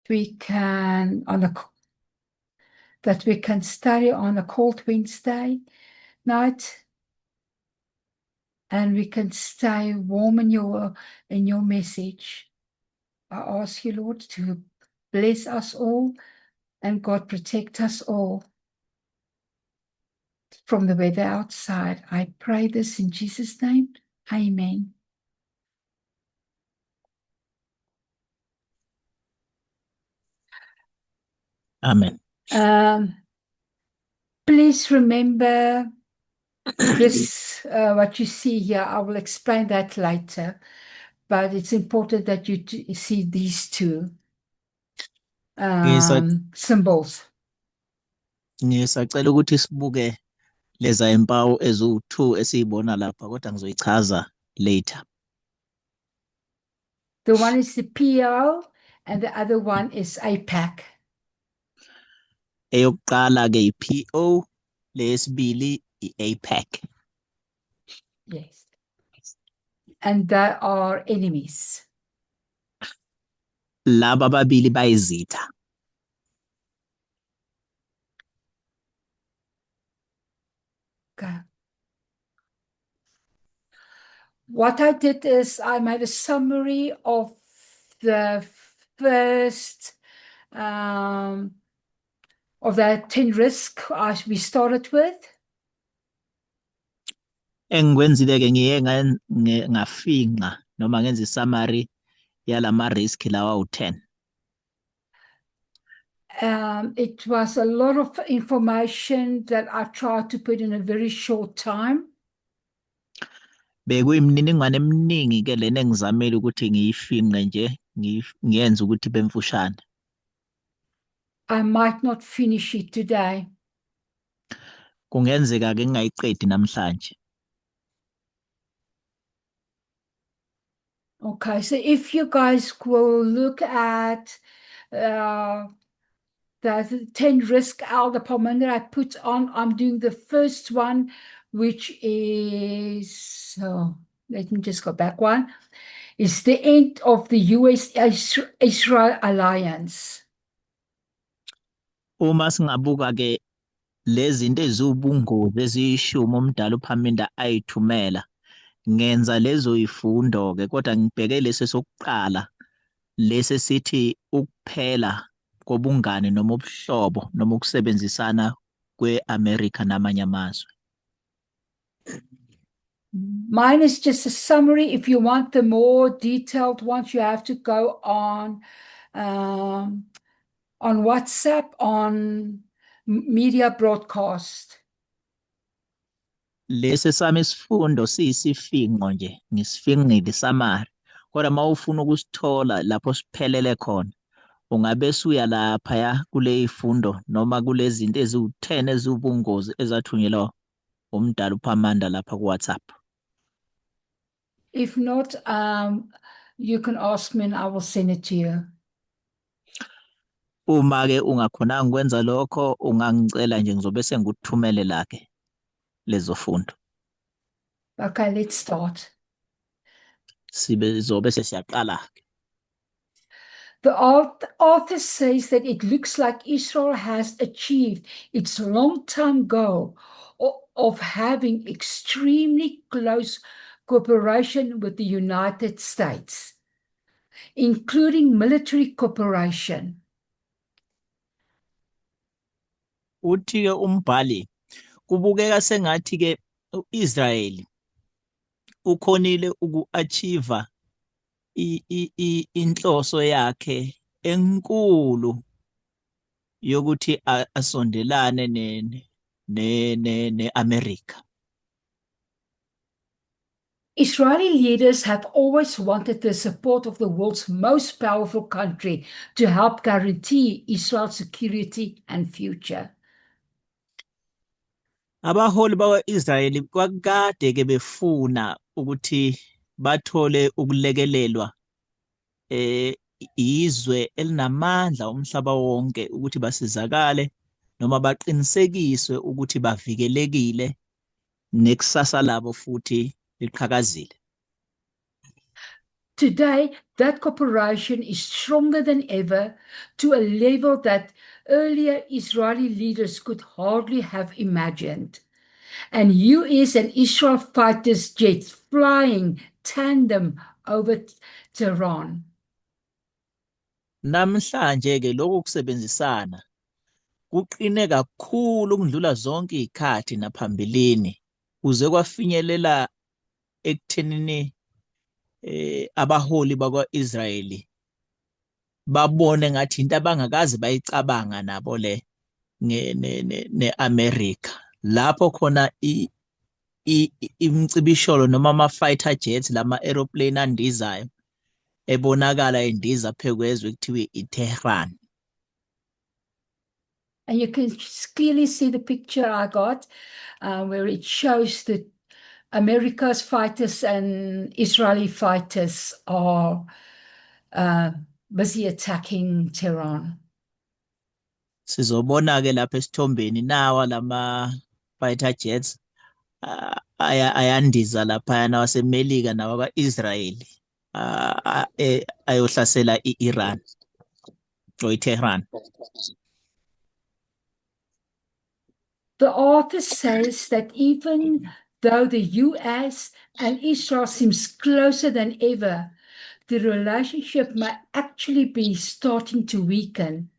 we can study on a cold Wednesday night, and we can stay warm in your message. I ask you, Lord, to bless us all, and God protect us all from the weather outside. I pray this in Jesus' name. Amen. Amen. Please remember this, what you see here. I will explain that later, but it's important that you see these two symbols. Ngisacela ukuthi sibuke leza impawu ezu2 esiyibona lapha kodwa ngizoyichaza later. The one is the PO and the other one is APAC. Eyokuqala ke iPO, lesibili iAPAC. Yes. And they are enemies. Laba ababili bayizitha. Okay. What I did is I made a summary of the first of the 10 risks we started with. Engikwenzile ke ngiye ngafinqa noma ngenza isummary yalama risk lawa u10. It was a lot of information that I tried to put in a very short time. Bekuyimininingwane eminingi ke lena engizamile ukuthi ngiyifinqe nje ngiyenze ukuthi bemfushane. I might not finish it today. Kungenzeka ke ngingayiqedi namhlanje. Okay, so if you guys will look at the 10 risk Aldepoman that I put on, I'm doing the first one, which is, let me just go back one, is the end of the US-Israel alliance. Uma singabuka ke lezi zinto eziwubungozi ezishumi uMdali uPhaminda ayithumela, ngenza lezo ifundo ke kodwa ngibheke lesi sokuqala lesi sithi ukuphela kobungane noma ubuhlobo noma ukusebenzisana kweAmerica namanye amazwe. Mine is just a summary. If you want the more detailed ones, you have to go on WhatsApp, on media broadcast. Lesi sami isifundo siyisifinqo nje, ngisifinqile summary. Kodwa mawufuna ukusithola lapho siphelele khona, ungabe suya lapha ya kule ifundo noma kulezi zinto eziwu10 eziwubungozi ezathunyelwa uMdali uPhaminda lapha ku WhatsApp. If not, you can ask me and I will send it to you. Uma ke ungakhonanga ukwenza lokho ungangicela nje ngizobe sengikuthumele lakhe lezo fundo. Okay, let's start. Sizobe sesiyaqala. The author says that it looks like Israel has achieved its long-term goal of having extremely close cooperation with the United States, including military cooperation. Uthi-ke umbhali kubukeka sengathi-ke u-Israyeli ukhonile uku-achieve inhloso yakhe enkulu yokuthi asondelane ne-America. Israeli leaders have always wanted the support of the world's most powerful country to help guarantee Israel's security and future. Abaholi bakwa-Israyeli kwakade-ke befuna ukuthi bathole ukulekelelwa izwe elinamandla umhlaba wonke ukuthi basizakale noma baqinisekiswe ukuthi bavikelekile nekusasa labo futhi liqhakazile. Today, that cooperation is stronger than ever, to a level that earlier Israeli leaders could hardly have imagined. And US and Israel fighters jets flying tandem over Tehran. Namhlanje-ke lokhu kusebenzisana kuqine kakhulu ukudlula zonke izikhathi naphambilini kuze kwafinyelela ekuthenini abaholi bakwa-Israyeli babone ngathi into abangakaze bayicabanga nabo le ne-America lapho khona imicibisholo noma ama-fighter jets lama-aeroplane andizayo ebonakala indiza phekwezwe kuthiwe iTehran. And you can clearly see the picture I got where it shows that America's fighters and Israeli fighters are busy attacking Tehran. Sizobona-ke lapha esithombeni nawa lama fighter jets ayandiza laphayana waseMelika nawaka-Israyeli ayohlasela i-Iran or iTehran. The author says that even though the US and Israel seems closer than ever, the relationship may actually be starting to weaken.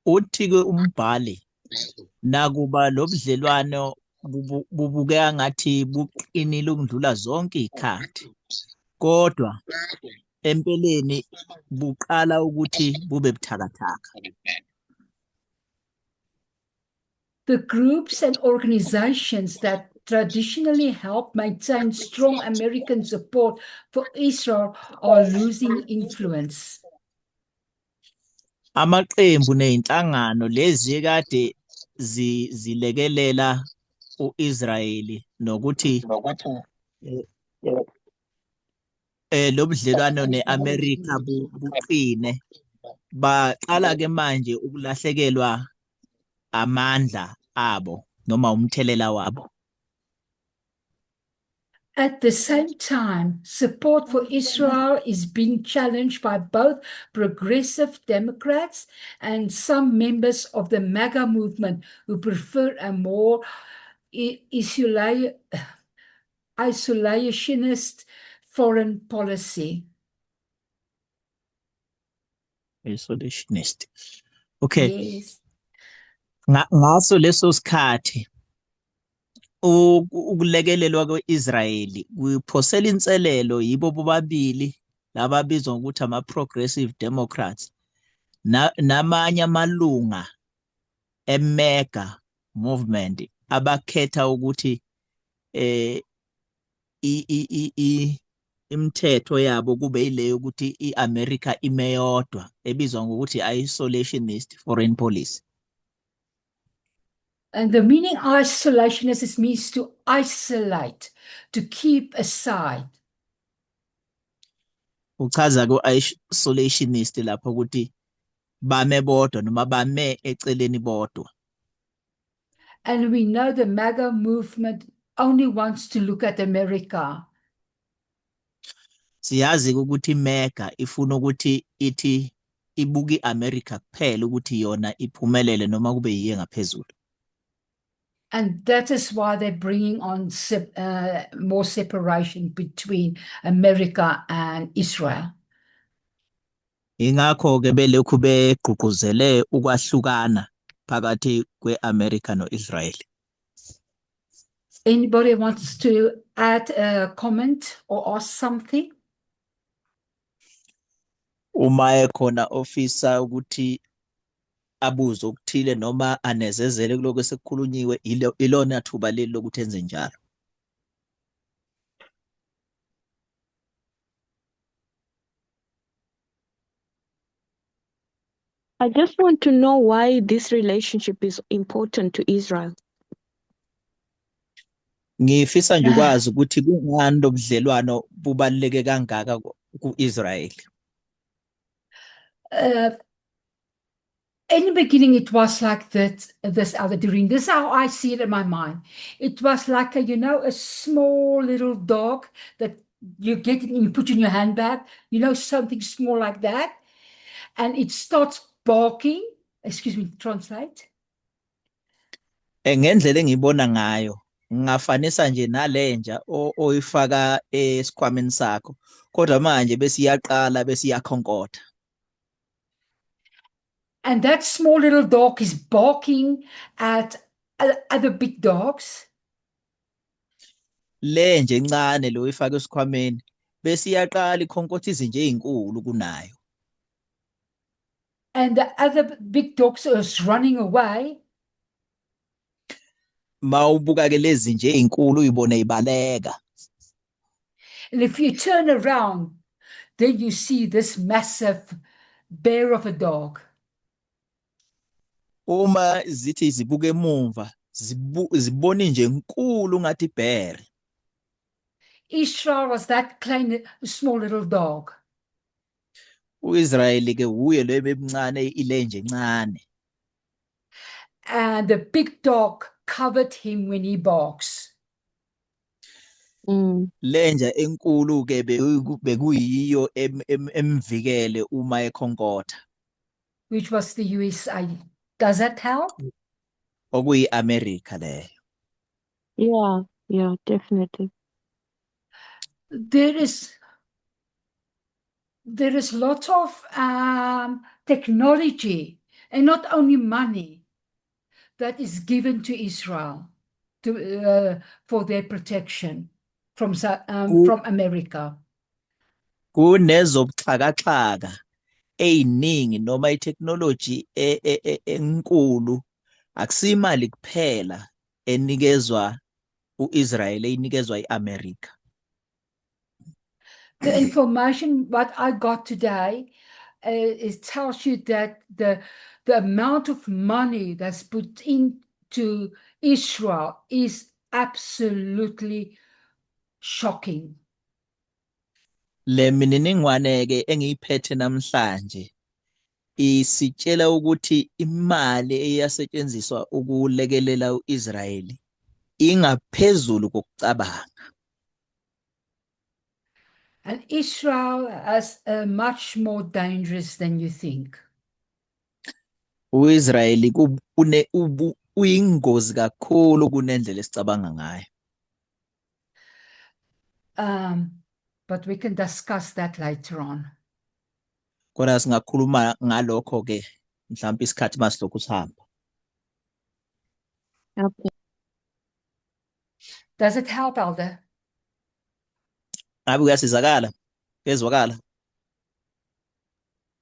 Uthi-ke umbhali nakuba lobudlelwano bubukeka ngathi buqinile ukudlula zonke izikhathi, kodwa empeleni buqala ukuthi bube buthakathaka. The groups and organizations that traditionally help maintain strong American support for Israel are losing influence. Amaqembu nezinhlangano lezi kade zilekelela uIsrayeli nokuthi lobudlelwano neAmerica buqine, baqala ke manje ukulahlekelwa amandla abo noma umthelela wabo. At the same time, support for Israel is being challenged by both progressive Democrats and some members of the MAGA movement who prefer a more isolationist foreign policy. Isolationist. Okay. Yes. Ngaso leso sikhathi ukulekelelwa kwe-Israyeli kuphosela inselelo yibo bobabili lababizwa ngokuthi ama-progressive Democrats namanye amalunga e-MAGA movement abakhetha ukuthi imithetho yabo kube yileyo ukuthi i-America ime yodwa ebizwa ngokuthi isolationist foreign policy. And the meaning isolationist means to isolate, to keep aside. Uchaza ku-isolationist lapho ukuthi bame bodwa noma bame eceleni bodwa. And we know the MAGA movement only wants to look at America. Siyazi ukuthi MAGA ifuna ukuthi ithi ibuki America kuphela ukuthi yona iphumelele noma kube yiye ngaphezulu. And that is why they're bringing on more separation between America and Israel. Ingakho-ke belokhu begqugquzele ukwahlukana phakathi kwe-America no-Israel. Anybody wants to add a comment or ask something? Uma ekhona ofisa ukuthi abuze okuthile noma anezezele kuloko sekukhulunyiwe ilona thuba leli lokuthi enze njalo. I just want to know why this relationship is important to Israel. Ngifisa nje ukwazi ukuthi kungani lobudlelwano bubaluleke kangaka ku-Israel. In the beginning, it was like this other dream. This is how I see it in my mind. It was like a small little dog that you get it and you put in your handbag, something small like that, and it starts barking. Excuse me, translate. Ngendlela engibona ngayo ngingafanisa nje nalenja oyifaka esikhwameni sakho kodwa manje bese iyaqala bese iyakhonkotha. And that small little dog is barking at other big dogs. Lenje encane lo oyifaka esikhwameni bese iyaqala ikhonkotha izinja ezinkulu kunayo. And the other big dogs is running away. Mawubuka ke lezi nje ezinkulu uyibone ibaleka. And if you turn around, then you see this massive bear of a dog. Uma zithi zibuka emuva zibona nje enkulu ngathi ibhere. Israel was that klein, small little dog. UIsrayeli ke uye lo ebemncane ilenje encane. And the big dog covered him when he barks. Lenja enkulu ke bekuyiyo emvikele uma ekhonkotha. Which was the USA. Does that help? Okuyi-America leyo. Yeah, definitely. There is lot of technology and not only money that is given to Israel for their protection from America. Kunezobuxhakaxhaka eziningi noma itechnology enkulu akusimali kuphela enikezwa uIsrael eyinikezwa iAmerica. The information what I got today it tells you that the amount of money that's put into Israel is absolutely shocking. Le mininingwane ke engiyiphethe namhlanje isitshela ukuthi imali eyasetshenziswa ukulekelela uIsrayeli ingaphezulu kokucabanga. And Israel is much more dangerous than you think. UIsrayeli uyingozi kakhulu kunendlela esicabanga ngayo. But we can discuss that later on. Kodwa singakhuluma ngalokho ke mhlawumbe isikhathi masilokhu sihamba. Okay. Does it help, Elder? Ngabe uyasizakala? Ezwakala?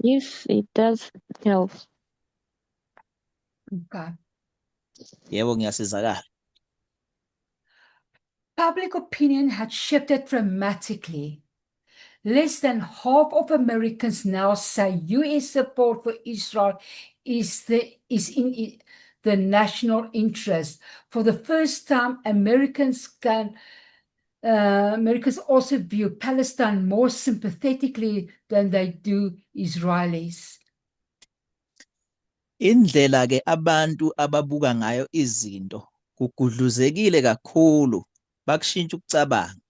Yes, it does help. Okay. Yebo ngiyasizakala. Public opinion had shifted dramatically. Less than half of Americans now say US support for Israel is in the national interest. For the first time, Americans also view Palestine more sympathetically than they do Israelis. Indlela ke abantu ababuka ngayo izinto kugudluzekile kakhulu bakushintsha ukucabanga.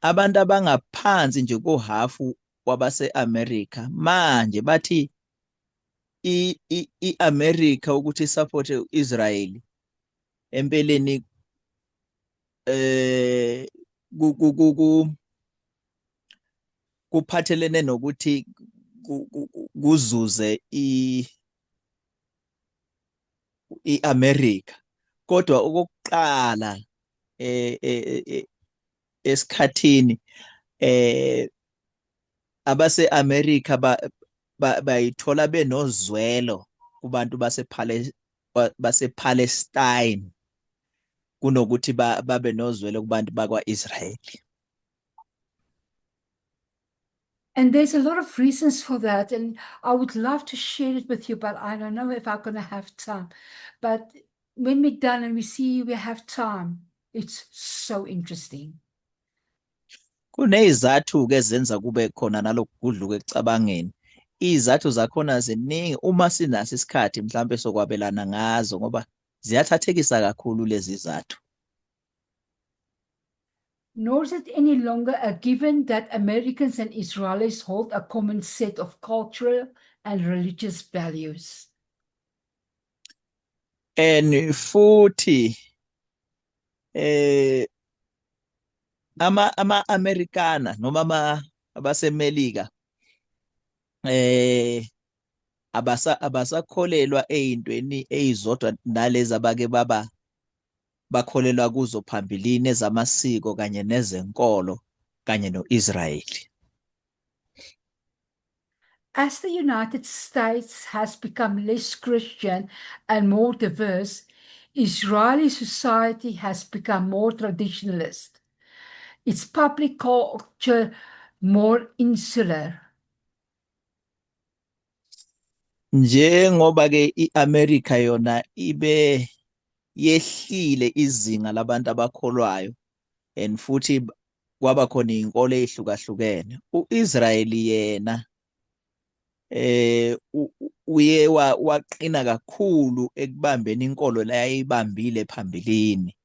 Abantu abangaphansi nje kohafu wabase-America manje bathi i-America ukuthi support uIsrael empeleni kuphathelene nokuthi kuzuze iAmerica. Kodwa okokuqala esikhathini abase-America bayithola benozwelo kubantu base-Palestine kunokuthi babe nozwelo kubantu bakwa-Israyeli. And there's a lot of reasons for that, and I would love to share it with you, but I don't know if I'm going to have time. But when we're done and we see we have time, it's so interesting. Kunezathu ke zenza kube khona nalokugudluka ekucabangeni. Izathu zakhona ziningi uma sinaso isikhathi mhlambe sokwabelana ngazo ngoba ziyathathekisa kakhulu lezi zathu. Nor is it any longer a given that Americans and Israelis hold a common set of cultural and religious values. And futhi ama-Americana noma abaseMelika abasakholelwa ey'ntweni ey'zodwa nalezi abake bakholelwa kuzo phambilini ezamasiko kanye nezenkolo kanye no-Israyeli. As the United States has become less Christian and more diverse, Israeli society has become more traditionalist. Its public culture more insular. Njengoba-ke i-America yona ibe yehlile izinga labantu abakholwayo and futhi kwaba khona iy'nkolo ey'hlukahlukene. U-Israyeli yena uye waqina kakhulu ekubambeni inkolo la yayibambile phambilini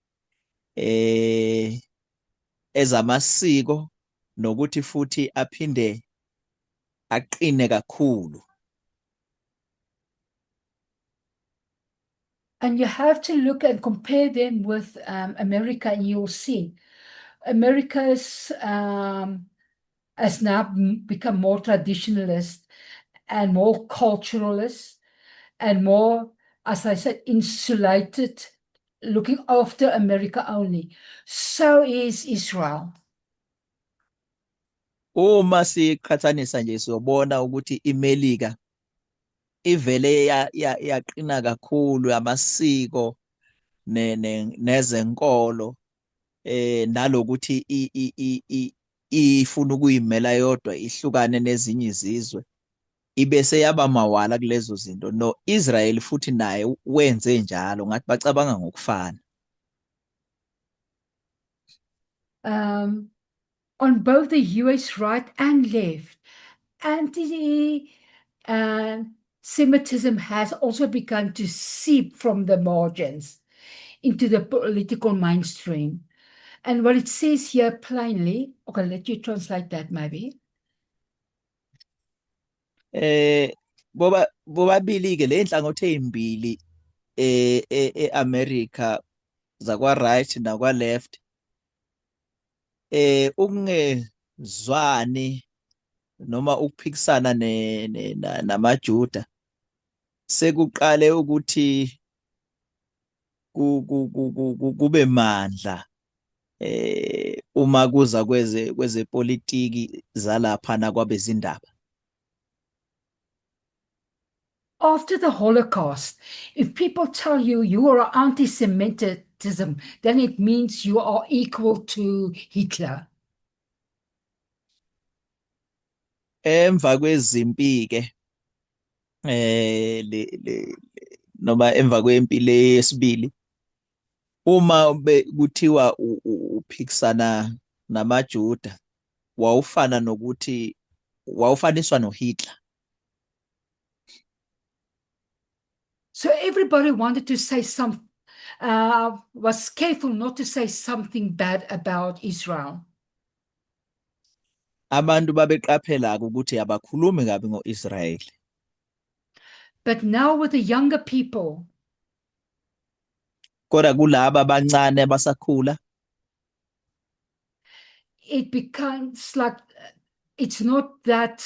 ezamasiko nokuthi futhi aphinde aqine kakhulu. And you have to look and compare them with America, and you'll see America's has now become more traditionalist and more culturalist and more, as I said, insulated, looking after America only. So is Israel. Uma siqhathanisa nje siyobona ukuthi iMelika ivele yaqina kakhulu amasiko nezenkolo nalokuthi ifuna ukuyimela yodwa ihlukane nezinye izizwe ibese yaba mawala kulezo zinto. No-Israel futhi naye wenze njalo, ngathi bacabanga ngokufana. On both the US right and left, anti-Semitism has also begun to seep from the margins into the political mainstream. And what it says here plainly, okay, let you translate that maybe. Bobabili-ke le nhlangothi ey'mbili e-America zakwa-right nakwa-left ukungezwani noma ukuphikisana namaJuda sekuqale ukuthi kube mandla uma kuza kwezepolitiki zalaphana kwabezindaba. After the Holocaust, if people tell you you are anti-Semitism, then it means you are equal to Hitler. Emva kwezimpi-ke noma emva kwempi yesibili, uma kuthiwa uphikisana namaJuda wawufana nokuthi wawufaniswa noHitler. So everybody wanted to say was careful not to say something bad about Israel. Abantu babeqaphela ukuthi abakhulumi kabi ngo-Israel. But now with the younger people, kodwa kulaba abancane abasakhula, it becomes like it's not that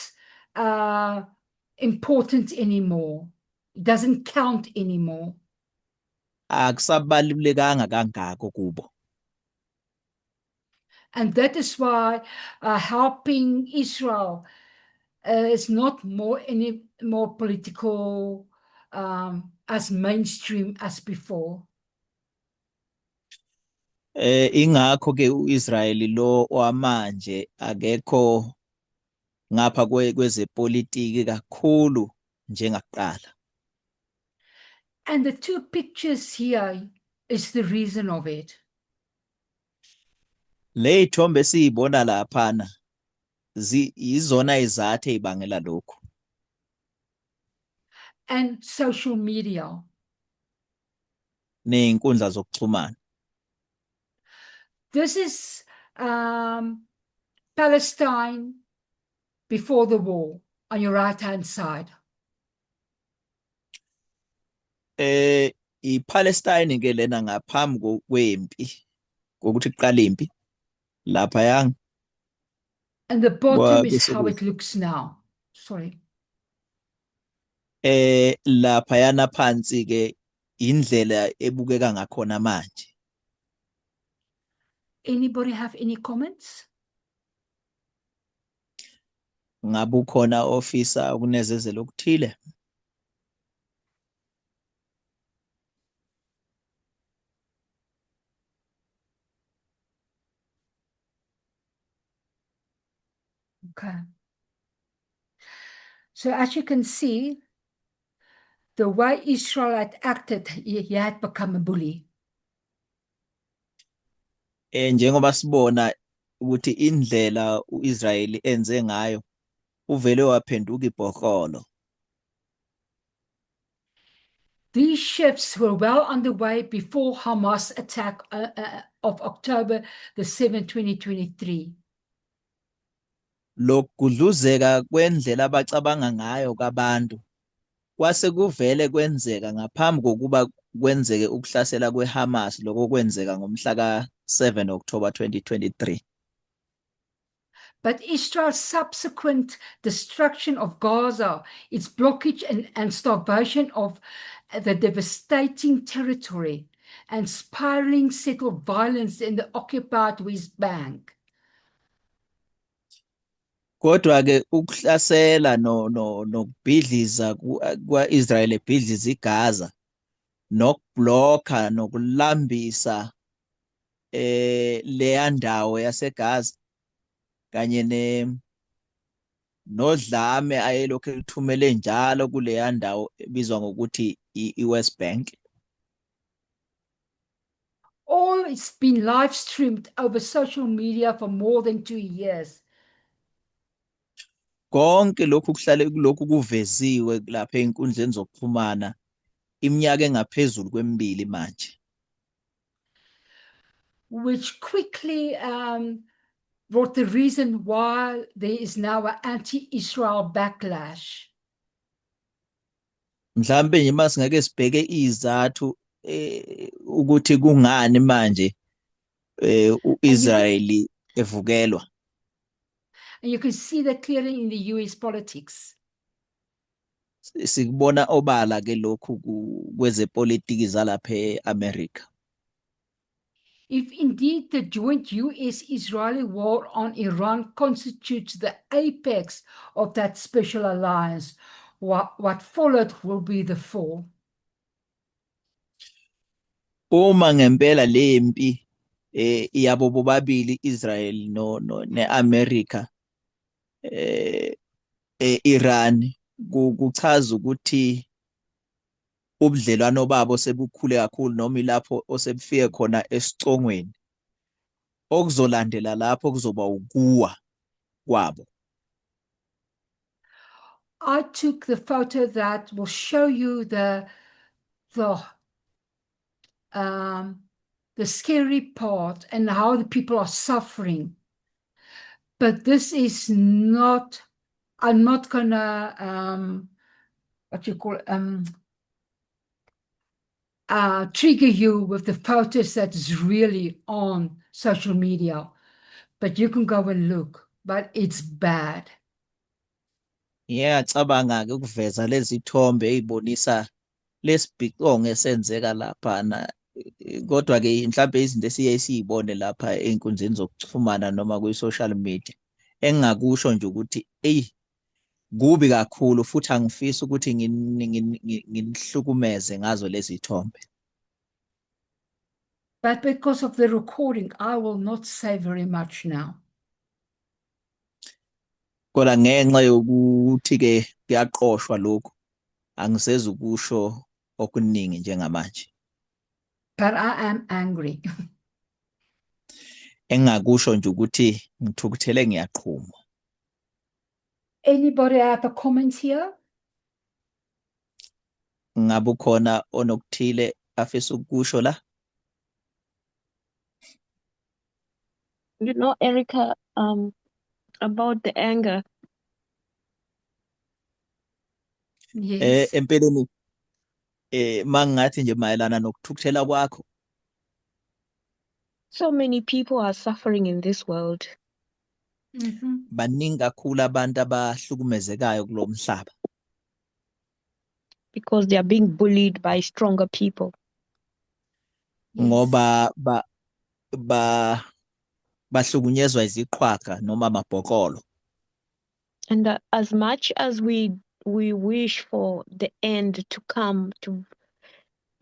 important anymore. It doesn't count anymore. Akusabalulekanga kangako kubo. And that is why helping Israel is not any more political as mainstream as before. Ingakho ke uIsrael lo wamanje akekho ngapha kwezepolitiki kakhulu njengakuqala. And the two pictures here is the reason of it. Le ithombe siyibona laphana izona izathu ezibangela lokho. And social media. Ney'nkundla zokuxhumana. This is Palestine before the war on your right-hand side? iPalestine ke lena ngaphambi kwempi kokuthi kuqale impi lapha And the bottom is how bese it looks now. Sorry. lapha yana phansi ke indlela ebukeka ngakhona manje. Anybody have any comments? Ngabe ukhona ofisa ukunezezela okuthile? Okay. So as you can see, the way Israel had acted, he had become a bully. Njengoba sibona ukuthi indlela uIsrael enze ngayo uvele waphenduka ibhokolo. These shifts were well underway before Hamas attack of October the 7th, 2023. Lokudluzeka kwendlela abacabanga ngayo kabantu kwase kuvele kwenzeka ngaphambi kokuba kwenzeke ukuhlasela kweHamas lokho kwenzeka ngomhla ka-7 October 2023. But Israel's subsequent destruction of Gaza, its blockage and starvation of the devastating territory, and spiraling settled violence in the occupied West Bank. Kodwa-ke ukuhlasela nokubhidliza kwa-Israel ebhidliza iGaza nokublokha nokulambisa leya ndawo yaseGaza kanye nodlame ayelokhu elithumele njalo kuleya ndawo ebizwa ngokuthi i-West Bank. All it's been live streamed over social media for more than 2 years. Konke lokhu kuhlale kulokhu kuveziwe lapha einkundleni zokuxhumana iminyaka engaphezulu kwemibili manje. Which quickly brought the reason why there is now an anti-Israel backlash. Mhlambe nje masingake sibheke izathu ukuthi kungani manje uIsrael evukelwa. And you can see that clearly in the US politics. Sikubona obala ke lokhu kwezepolitiki zalapha eAmerica. If indeed the joint US-Israeli war on Iran constitutes the apex of that special alliance, what followed will be the fall. Uma ngempela lempi yabo bobabili Israel neAmerica Iran kuchaza ukuthi ubudlelwano babo sebukhule kakhulu noma ilapho osebufike khona esicongweni okuzolandela lapho kuzoba ukuwa kwabo. I took the photo that will show you the scary part and how the people are suffering. But this is not, I'm not gonna trigger you with the photos that's really on social media, but you can go and look, but it's bad. Yeah, cabanga-ke ukuveza lezi thombe ezibonisa lesibhicongo esenzeka lapha kodwa-ke mhlambe izinto esiye siyibone lapha ey'nkundleni zokuxhumana noma kwi-social media engingakusho nje ukuthi kubi kakhulu futhi angifisi ukuthi nginihlukumeze ngazo lezi thombe. But because of the recording, I will not say very much now. Kodwa ngenxa yokuthi-ke kuyaqoshwa lokhu angisezi ukusho okuningi njengamanje. But I am angry. Engingakusho nje ukuthi ngithukuthele ngiyaqhuma. Anybody have a comment here? Ngabe ukhona onokuthile afisa ukusho la? You know, Erica, about the anger, Yes. Empeleni mangathi nje mayelana nokuthukuthela kwakho, so many people are suffering in this world Mhm. baningi kakhulu abantu abahlukumezekayo kulo mhlaba because they are being bullied by stronger people. Yes. ngoba bahlukunyezwa iziqhwaga noma amabhokolo. And as much as we wish for the end to come to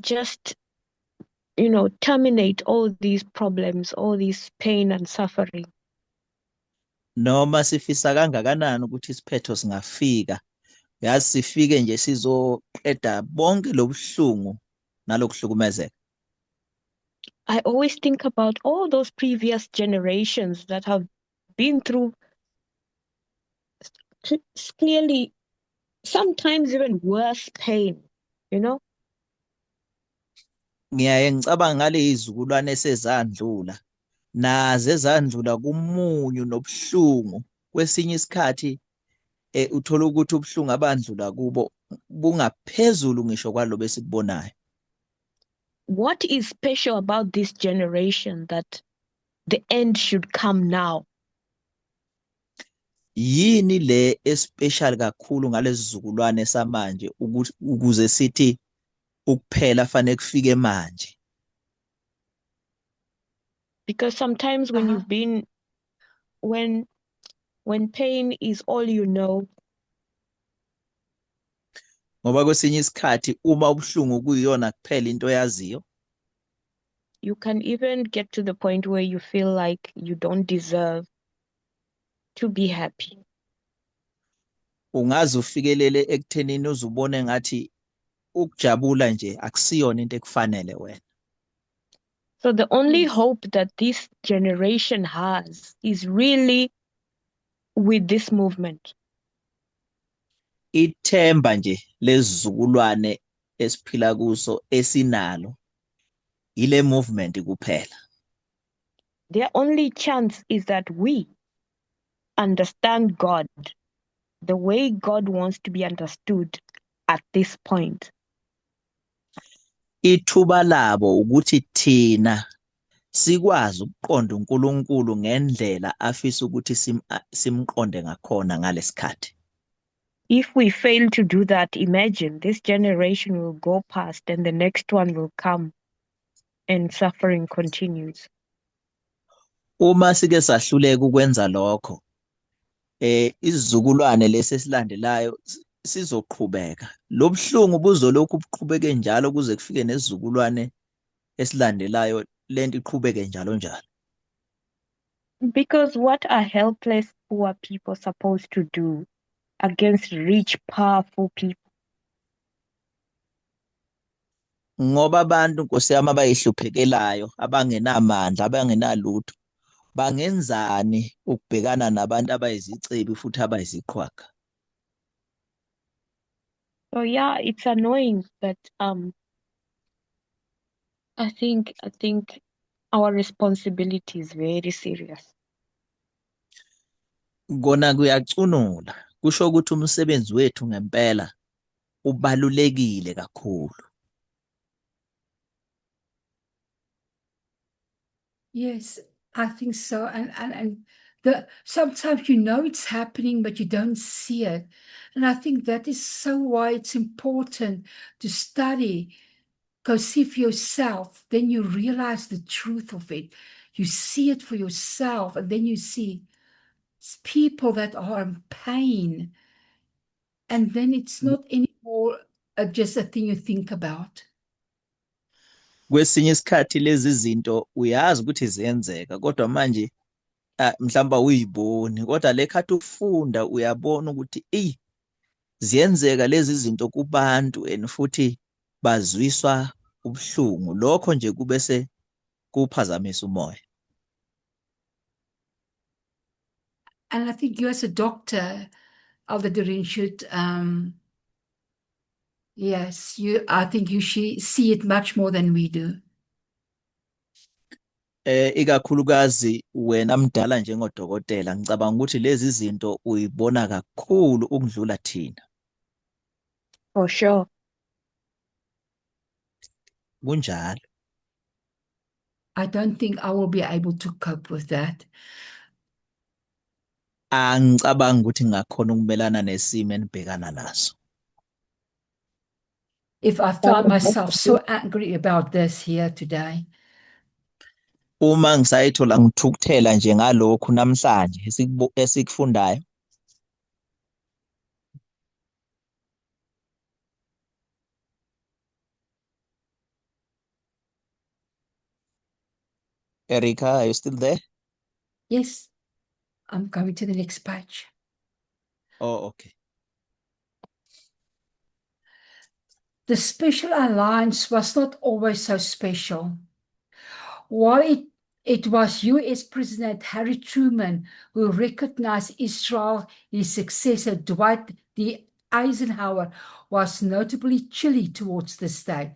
just, you know, terminate all these problems, all this pain and suffering, Noma sifisa kangakanani ukuthi isiphetho singafika, yazi sifike nje sizoqeda bonke lobuhlungu nalokuhlukumezeka. I always think about all those previous generations that have been through clearly sometimes even worse pain, you know. Ngiyaye ngicabanga ngale izizukulwane esezandlula, nazo ezandlula kumunyu nobuhlungu. Kwesinye isikhathi uthola ukuthi ubuhlungu abandlula kubo bungaphezulu ngisho kwalobo esikubonayo. What is special about this generation that the end should come now? Yini le especial kakhulu ngalesi sizukulwane samanje ukuze sithi ukuphela fanele kufike manje? Because sometimes when Uh-huh. you've been when pain is all you know, Ngoba kwesinye isikhathi uma ubuhlungu kuyiyona kuphela into oyaziyo, you can even get to the point where you feel like you don't deserve to be happy. ungaze ufikelele ekuthenini uzubone ngathi ukujabula nje akusiyona into ekufanele wena. So the only Yes. hope that this generation has is really with this movement. Ithemba nje lesizukulwane esiphila kuso esinalo ile movement kuphela. Their only chance is that we understand God the way God wants to be understood at this point. Ithuba labo ukuthi thina sikwazi ukuqonda uNkulunkulu ngendlela afisa ukuthi simqonde ngakhona ngalesikhathi. If we fail to do that, imagine this generation will go past and the next one will come and suffering continues. Uma sike sahluleka ukwenza lokho, isizukulwane lesi esilandelayo sizoqhubeka. Lobuhlungu buzolokhu buqhubeke njalo kuze kufike nesizukulwane esilandelayo lento iqhubeke njalo njalo. Because what are helpless poor people supposed to do against rich powerful people? Ngoba abantu Nkosi yami abayihluphekelayo, abangenamandla, abangenalutho, bangenzani ukubhekana nabantu abayizicebi futhi abayiziqhwaga? So yeah, it's annoying, but I think our responsibility is very serious. Kona kuyacunula, kusho ukuthi umsebenzi wethu ngempela ubalulekile kakhulu. Yes, I think so. And sometimes it's happening, but you don't see it. And I think that is so why it's important to study. Go see for yourself, then you realize the truth of it. You see it for yourself, and then you see it's people that are in pain. And then it's not anymore just a thing you think about. Kwesinye isikhathi lezi zinto uyazi ukuthi ziyenzeka, kodwa manje mhlawumbe uyiboni, kodwa lekhathi ufunda uyabona ukuthi ziyenzeka lezi zinto kubantu and futhi bazwiswa ubuhlungu. Lokho nje kubese kuphazamisa umoya. And I think you as a doctor, Elder Doreen, should yes, I think you should see it much more than we do. ikakhulukazi wena mdala njengodokotela, ngicabanga ukuthi lezi zinto uyibona kakhulu ukudlula thina. For sure. Kunjalo. I don't think I will be able to cope with that. Angicabangi ukuthi ngakhona ukumelana nesimo enibhekana naso. If I found myself so angry about this here today, Uma ngisayithola ngithukuthela nje ngalokhu namhlanje esikufundayo, Erica, are you still there? yes, I'm going to the next page. Oh, okay. The Special Alliance was not always so special. While it was US President Harry Truman who recognized Israel, his successor Dwight D. Eisenhower was notably chilly towards the state,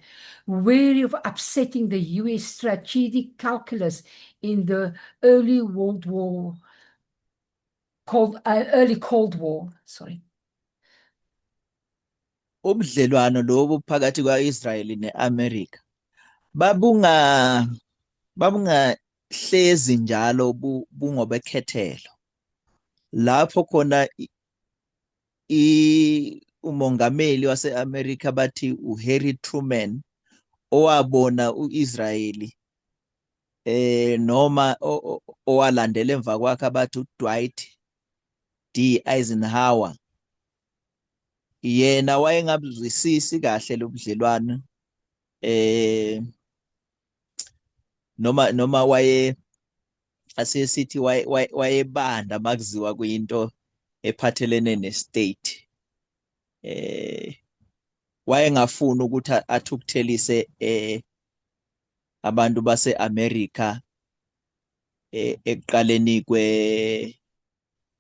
wary of upsetting the US strategic calculus in the early Cold War. Sorry. Ubudlelwano lobu phakathi kwa-Israyeli ne-Amerika babungahlezi njalo bungobekhethelo. Lapho khona umongameli wase-Amerika bathi uHarry Truman owabona u-Israyeli noma owalandela emva kwakhe abathi uDwight D. Eisenhower, yena wayengabuzwisisi kahle lobudlelwano noma asesithi wayebanda makuziwa kuyinto ephathelene nestate. Wayengafuni ukuthi athukuthelise abantu base-Amerika ekuqaleni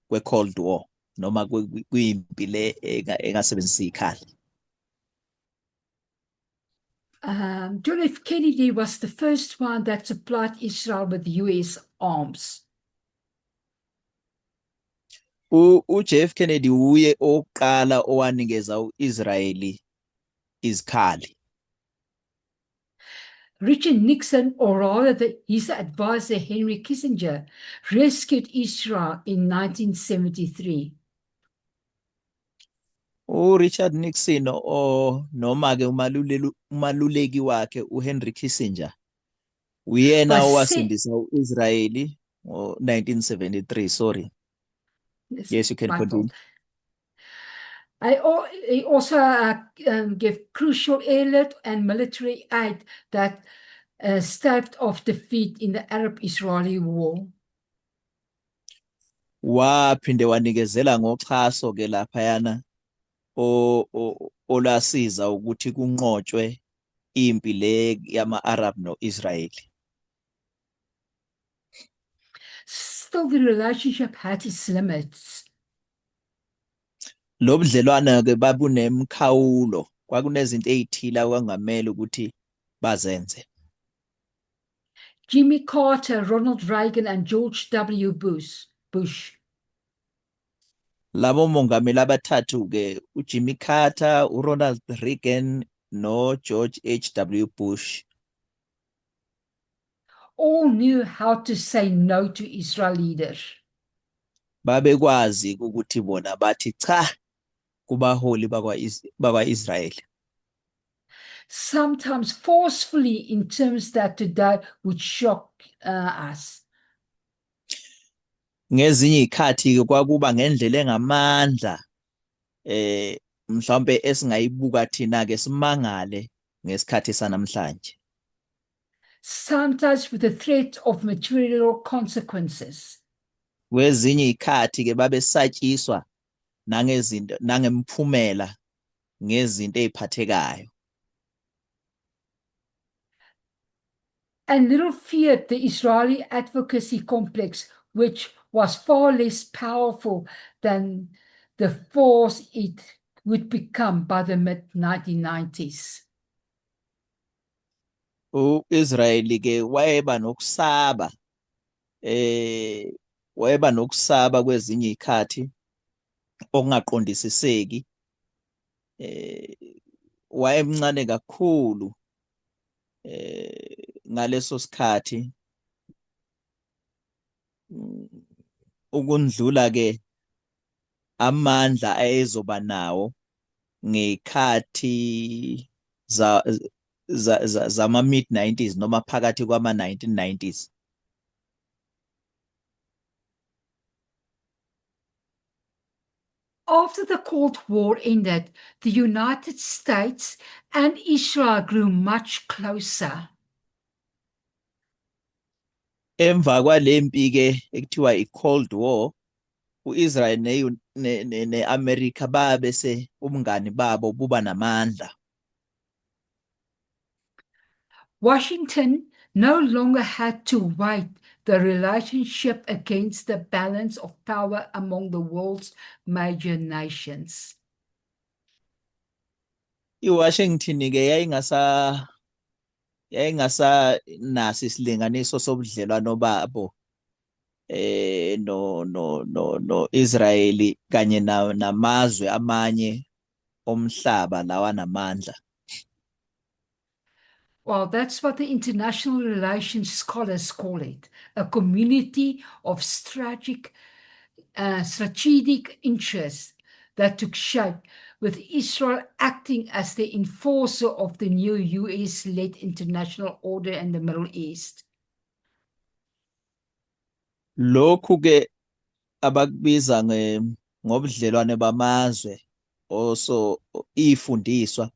kwe-Cold War noma kuyimpi le engasebenzisa ikhali. John F. Kennedy was the first one that supplied Israel with US arms. UJF Kennedy uye oqala owanikeza u-Israyeli izikhali. Richard Nixon, or rather his advisor Henry Kissinger, rescued Israel in 1973. URichard Nixon noma-ke umaluleki wakhe uHenry Kissinger uyena owasindisa u-Israyeli ngo-1973. Sorry. Yes, you can continue. He also gave crucial airlift and military aid that staved off defeat in the Arab-Israeli War. Waphinde wanikezela ngoxhaso-ke laphayana olasiza ukuthi kunqotshwe impi le yama-Arab no-Israyeli. Still, the relationship had its limits. Lo budlelwano-ke babunemkhawulo, kwakunezinto ey'thile okwangamele ukuthi bazenze. Jimmy Carter, Ronald Reagan, and George W. Bush. Labo mongameli abathathu-ke uJimmy Carter, uRonald Reagan noGeorge H.W. Bush, all knew how to say no to Israel leaders. babekwazi ukuthi bona bathi cha kubaholi bakwa-Israyeli. Sometimes forcefully in terms that today would shock us. Ngezinye izikhathi kwakuba ngendlela engamandla mhlawumbe esingayibuka thina-ke simangale ngesikhathi sanamhlanje. Sometimes with the threat of material consequences. Kwezinye izikhathi-ke babesatshiswa nangemphumela ngezinto eziphathekayo. And little feared the Israeli advocacy complex, which was far less powerful than the force it would become by the mid-1990s. u-Israyeli ke wayeba nokusaba kwezinye izikhathi okungaqondisiseki, wayemncane kakhulu ngaleso sikhathi. Ukundlula ke amandla ayezoba nawo ngekhathi zama mid 90s noma phakathi kwama 1990s. After the Cold War ended, the United States and Israel grew much closer. Emva kwalempi ke ekuthiwa i-Cold War, u-Israel ne-America babese ubungani babo buba namandla. Washington no longer had to weigh the relationship against the balance of power among the world's major nations. I-Washington ke yayingasanasi isilinganiso sobudlelwano babo no Israeli kanye namazwe amanye omhlaba lawa namandla. Well, that's what the international relations scholars call it, a community of strategic interests that took shape, with Israel acting as the enforcer of the new US-led international order in the Middle East. Lokhu ke abakubiza ngobudlelwane bamazwe, also ifundiswa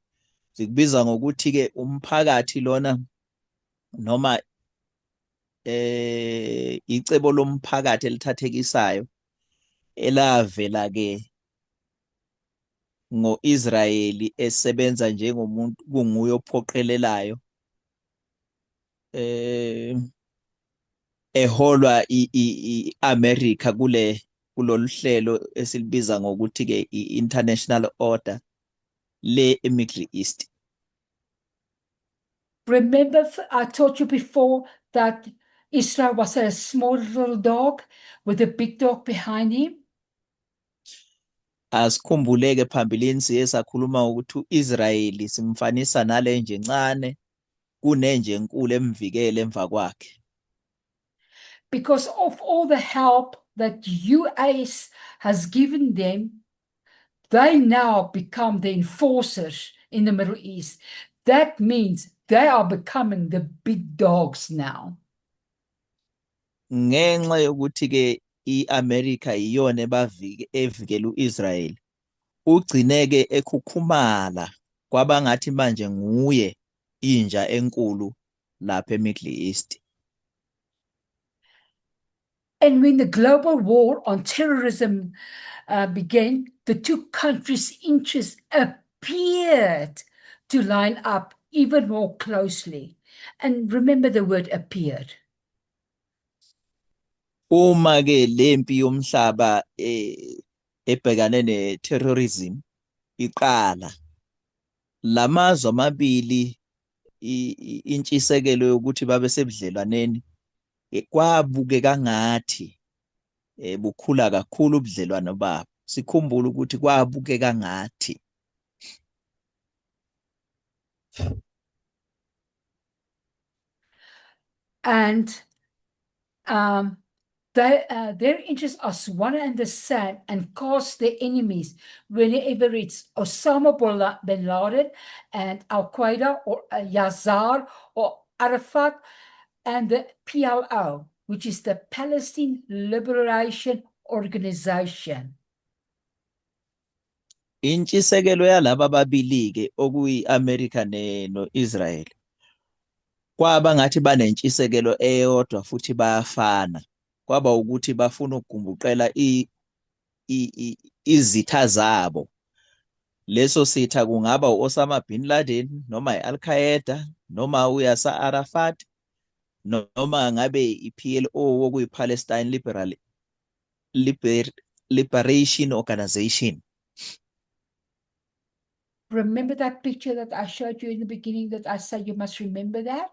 zikubiza ngokuthi ke umphakathi lona noma icebo lomphakathi elithathekisayo elavela ke ngo-Israyeli esebenza njengomuntu kunguye ophoqelelayo eholwa i-America kulolu hlelo esilibiza ngokuthi ke i-International Order le eMiddle East. Remember, I told you before that Israel was a small little dog with a big dog behind him? Asikhumbuleke phambilini siye sakhuluma ukuthi u-Israyeli simfanisa nale nje encane kunenje enkulu emvikele emva kwakhe. Because of all the help that US has given them, they now become the enforcers in the Middle East. That means they are becoming the big dogs now. Ngenxa yokuthi ke i-America iyona evikela u-Israel, ugcineke ekhukhumala kwabangathi manje nguye inja enkulu lapha eMiddle East. And when the global war on terrorism began, the two countries' interests appeared to line up even more closely. And remember the word appeared. Uma ke lempi yomhlaba ebhekane ne-terrorism iqala, lamazwe amabili intshisekelo yokuthi babe sebudlelwaneni kwabukeka ngathi bukhula kakhulu ubudlelwano babo. Sikhumbule ukuthi kwabukeka ngathi. And their interests are one and the same and cause their enemies, whenever it's Osama bin Laden and Al-Qaeda or Yazar or Arafat and the PLO, which is the Palestine Liberation Organization. Intshisekelo yalaba ababili ke okuyi-America no-Israel kwaba ngathi banentshisekelo eyodwa futhi bayafana. Kwaba ukuthi bafuna ukugumbuqela izitha zabo. Leso sitha kungaba u-Osama bin Laden noma i-Al-Qaeda noma uYasser Arafat noma ngabe i-PLO okuyi-Palestine Liberation Organization. Remember that picture that I showed you in the beginning that I said you must remember that?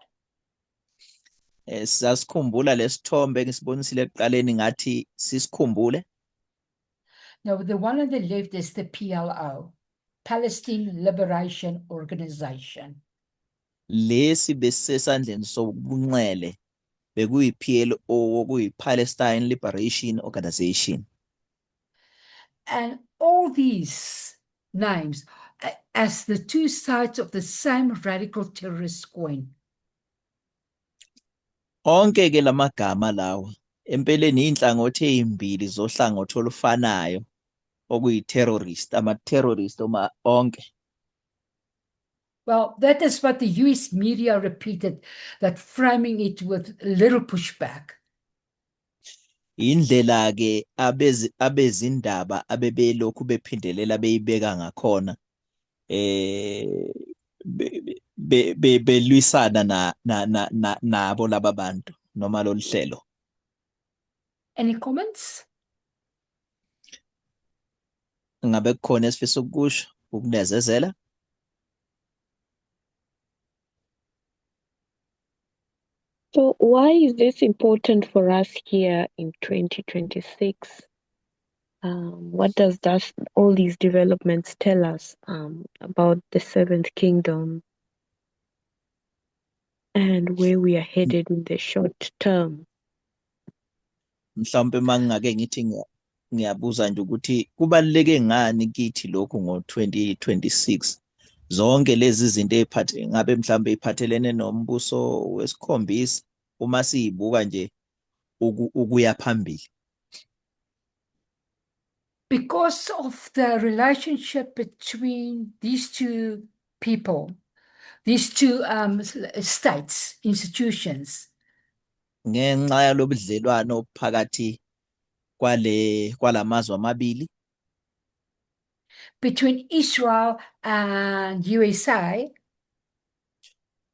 Siyasikhumbula lesithombe engisibonisile ekuqaleni ngathi sisikhumbule. Now, the one on the left is the PLO, Palestine Liberation Organization. Lesi besisesandleni sobunxele bekuyi-PLO, kuyi-Palestine Liberation Organization. And all these names as the two sides of the same radical terrorist coin. Onke-ke lamagama lawa empeleni iy'nhlangothi ey'mbili zohlangothi olufanayo okuyi-terrorist, ama-terrorist onke. Well, that is what the US media repeated, that framing it with little pushback. Indlela-ke abezindaba abebelokhu bephindelela beyibeka ngakhona belwisana nabo laba bantu noma lolu hlelo. Any comments? Ngabe kukhona esifisa ukusho ukunezezela? So why is this important for us here in 2026? What does all these developments tell us about the Seventh Kingdom and where we are headed in the short term? Mhlawumbe mangake ngithi ngiyabuza nje ukuthi kubaluleke ngani kithi lokhu ngo-2026 zonke lezi zinto ngabe mhlawumbe iphathelene nombuso wesikhombisa uma siyibuka nje ukuya phambili. Because of the relationship between these two people, these two states, institutions. Ngenxa yalobudlelwano phakathi kwalamazwe amabili. Between Israel and USA.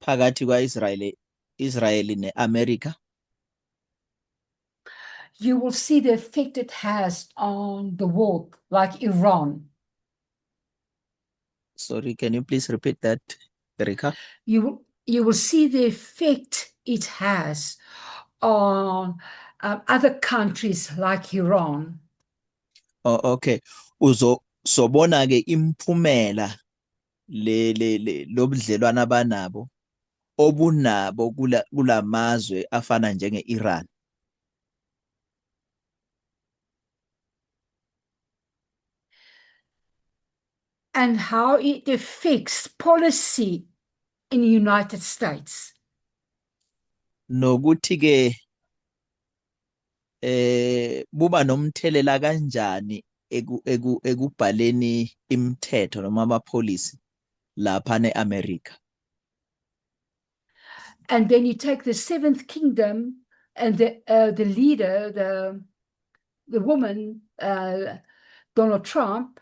Phakathi kwa-Israel ne-America. You will see the effect it has on the world, like Iran. Sorry, can you please repeat that, Erika? You will see the effect it has on other countries like Iran. Oh, okay. Sobona-ke imphumela lobudlelwano abanabo obunabo kulamazwe afana njenge-Iran. And how it affects policy in the United States. Nokuthi-ke buba nomthelela kanjani ekubhaleni imithetho noma ama-policy lapha ne-America. And then you take the Seventh Kingdom and the leader, the woman, Donald Trump,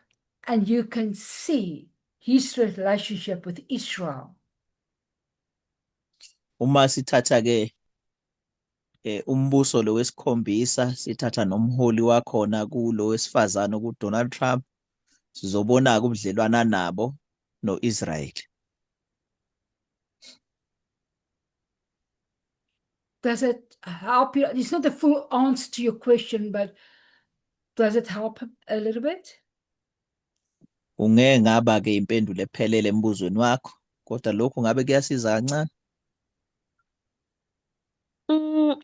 and you can see his relationship with Israel. Uma sithatha-ke umbuso lo wesikhombisa sithatha nomholi wakhona kulo wesifazane ku-Donald Trump, sizobona-ke ubudlelwana nabo no-Israel. Does it help you? It's not a full answer to your question, but does it help a little bit? Ungeke ngaba-ke impendulo ephelele embuzweni wakho, kodwa lokhu ngabe kuyasiza kancane.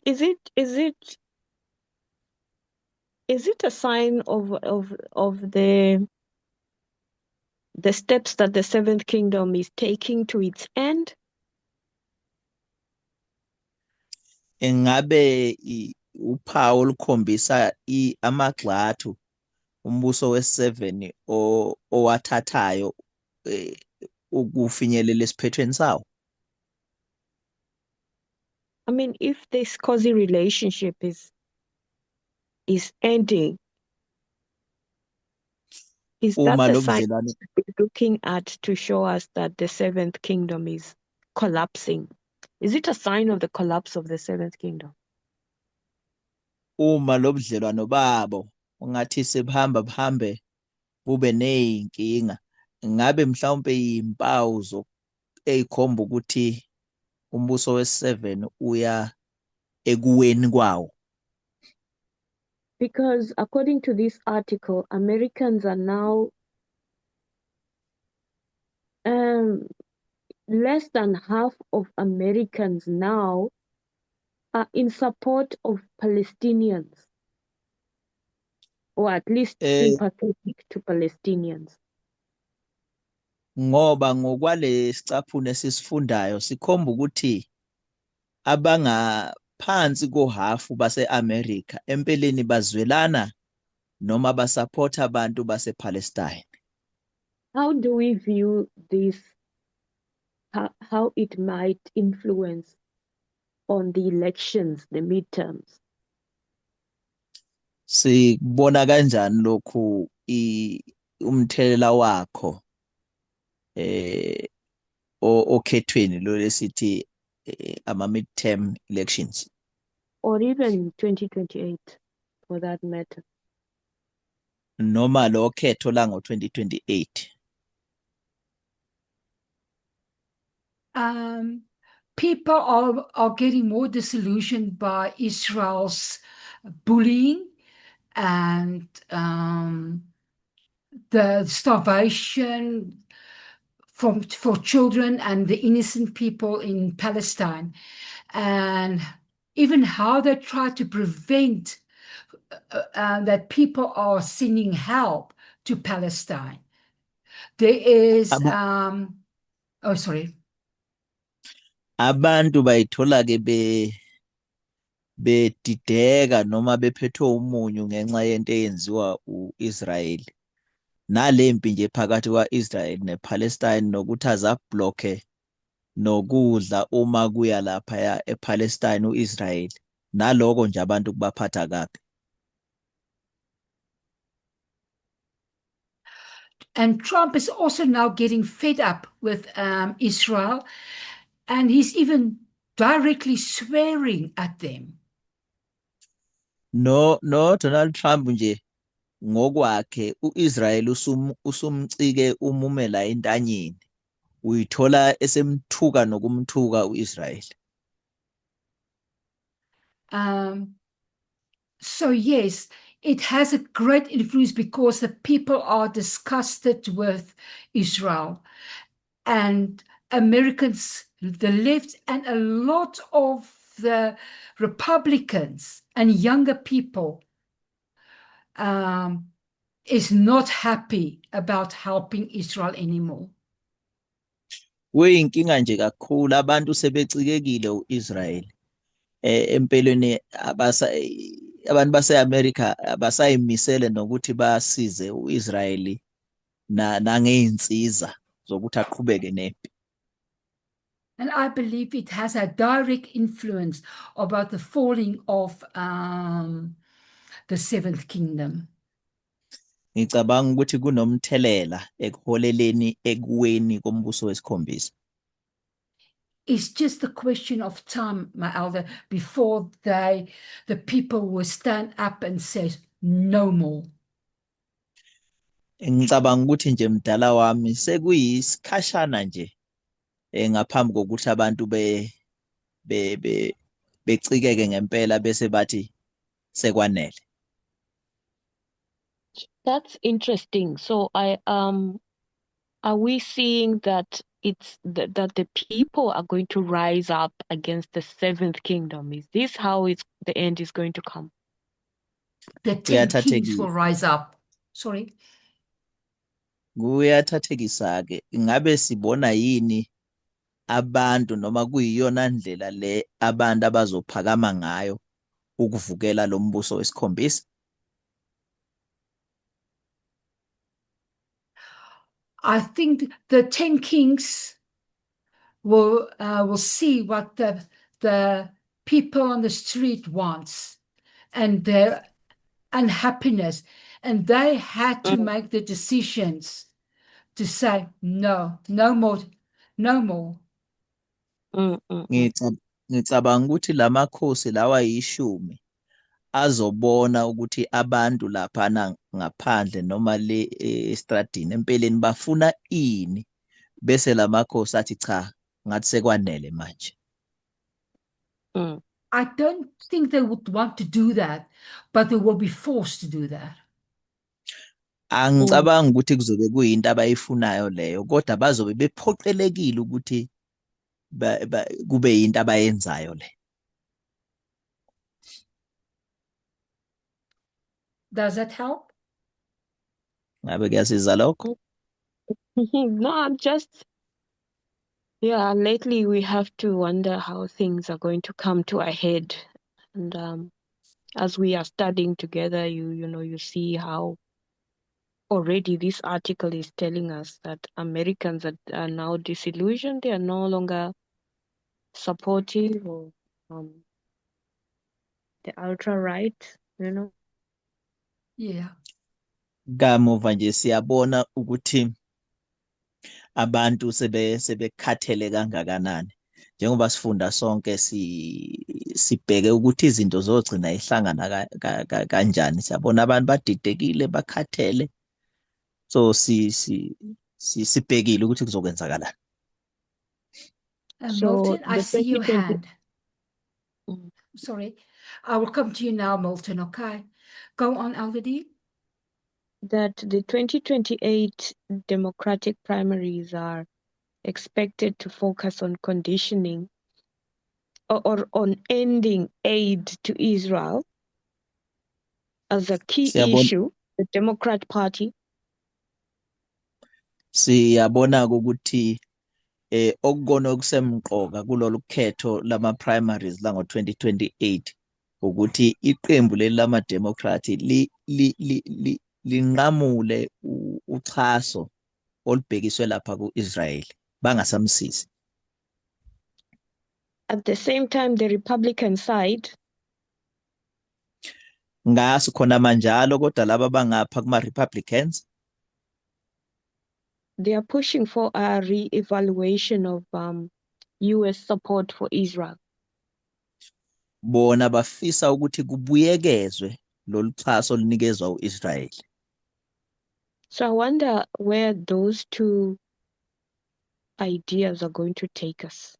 Is it a sign of the steps that the Seventh Kingdom is taking to its end? Engabe uphawu olukhombisa amagxathu umbuso wesi-7 owathathayo ukufinyelela esiphethweni sawo. I mean, if this cozy relationship is ending, is that the sign we're looking at to show us that the Seventh Kingdom is collapsing? Is it a sign of the collapse of the Seventh Kingdom? Uma lo budlelwano babo ungathi sebuhambe bube ney'nkinga, ngabe mhlawumpe iy'mpawu ey'khomba ukuthi umbuso wesi-7 ekuweni kwawo. Because according to this article, Americans are now less than half of Americans now are in support of Palestinians, or at least sympathetic to Palestinians. Ngoba ngokwalesicaphune esisifundayo sikhomba ukuthi abangaphansi kohafu base-America empeleni bazwelana noma basapota abantu base-Palestine. How do we view this? How it might influence on the elections, the midterms? Sikubona kanjani lokhu umthelela wakho okhethweni lo lesithi ama midterm elections, or even 2028 for that matter? noma lo khetho la ngo-2028? People are getting more disillusioned by Israel's bullying and the starvation for children and the innocent people in Palestine, and even how they try to prevent that people are sending help to Palestine. There is, oh, sorry. Abantu bayithola ke bedideka noma bephethwe umunyu ngenxa yento eyenziwa u-Israel, nalempi nje phakathi kwa-Israel ne-Palestine, nokuthi azabhlokhe nokudla uma kuya lapha ePalestine u-Israel, naloko nje abantu kubaphatha kabi. And Trump is also now getting fed up with Israel, and he's even directly swearing at them. No Donald Trump nje ngokwakhe u-Israel usumcike umumela entanyeni, uyithola esemthuka nokumthuka u-Israel. So yes, it has a great influence because the people are disgusted with Israel, and Americans, the left, and a lot of the Republicans and younger people is not happy about helping Israel anymore. Kuyinkinga nje kakhulu, abantu sebecikekile u-Israel. Empelweni abantu base-America abasayimisele nokuthi basize u-Israel nangey'nsiza zokuthi aqhubeke nempi. And I believe it has a direct influence about the falling of the seventh kingdom. Ngicabanga ukuthi kunomthelela ekuholeleni ekuweni kombuso wesikhombisa. It's just a question of time, my elder, before the people will stand up and say no more. Ngicabanga ukuthi nje mdala wami sekuyisikhashana nje ngaphambi kokuthi abantu becikeke ngempela bese bathi sekwanele. That's interesting. So are we seeing that it's that the people are going to rise up against the seventh kingdom? Is this how the end is going to come? The 10 kings will rise up. Sorry. Kuyathathekisa-ke, ingabe sibona yini abantu noma kuyiyona ndlela le abantu abazophakama ngayo ukuvukela lo mbuso wesikhombisa? I think the 10 kings will see what the people on the street wants and their unhappiness, and they had to make the decisions to say no more. Ngicabanga ukuthi lamakhosi lawa yishumi azobona ukuthi abantu laphana ngaphandle noma le estradini empeleni bafuna ini, bese lamakhosi athi cha, ngathi sekwanele manje. I don't think they would want to do that, but they will be forced to do that. Angicabangi ukuthi kuzobe kuyinto abayifunayo leyo, kodwa bazobe bephoqelekile ukuthi kube yinto abayenzayo le. Does that help? Ngabe kuyasiza lokho? No, I'm just, yeah, lately we have to wonder how things are going to come to a head. And as we are studying together, you see how already this article is telling us that Americans are now disillusioned. They are no longer supportive of the ultra-right, Yeah. Kamuva nje siyabona ukuthi abantu sebekhathele kangakanani. Njengoba sifunda sonke sibheke ukuthi izinto zogcina ihlangana kanjani. Siyabona abantu badidekile, bakhathele. So sibhekile ukuthi kuzokwenzakalani. So Milton, I the see your 2020 hand. Sorry. I will come to you now, Milton, okay? Go on, LVD. that the 2028 Democratic primaries are expected to focus on conditioning or on ending aid to Israel as a key issue, the Democrat Party. Siyabona ukuthi okukona okusemqoka kulolu khetho lama primaries la ngo-2028 ukuthi iqembu leli lama-Democrat linqamule uxhaso olubhekiswe lapha ku-Israel bangasamsizi. At the same time, the Republican side, ngaso khona manjalo kodwa laba bangapha kuma-Republicans they are pushing for a re-evaluation of US support for Israel. Bona bafisa ukuthi kubuyekezwe lolu xhaso olunikezwa u-Israel. So I wonder where those two ideas are going to take us.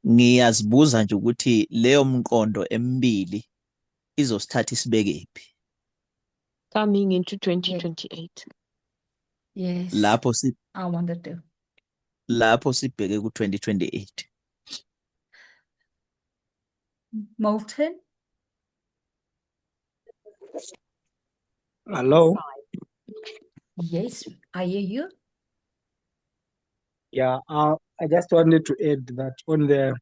Ngiyazibuza nje ukuthi leyo mqondo emibili izosithatha isibekephi. Coming into 2028. Yes. I wonder too. Lapho sibheke ku-2028. Milton? Hello? Yes, I hear you. Yeah, I just wanted to add that on the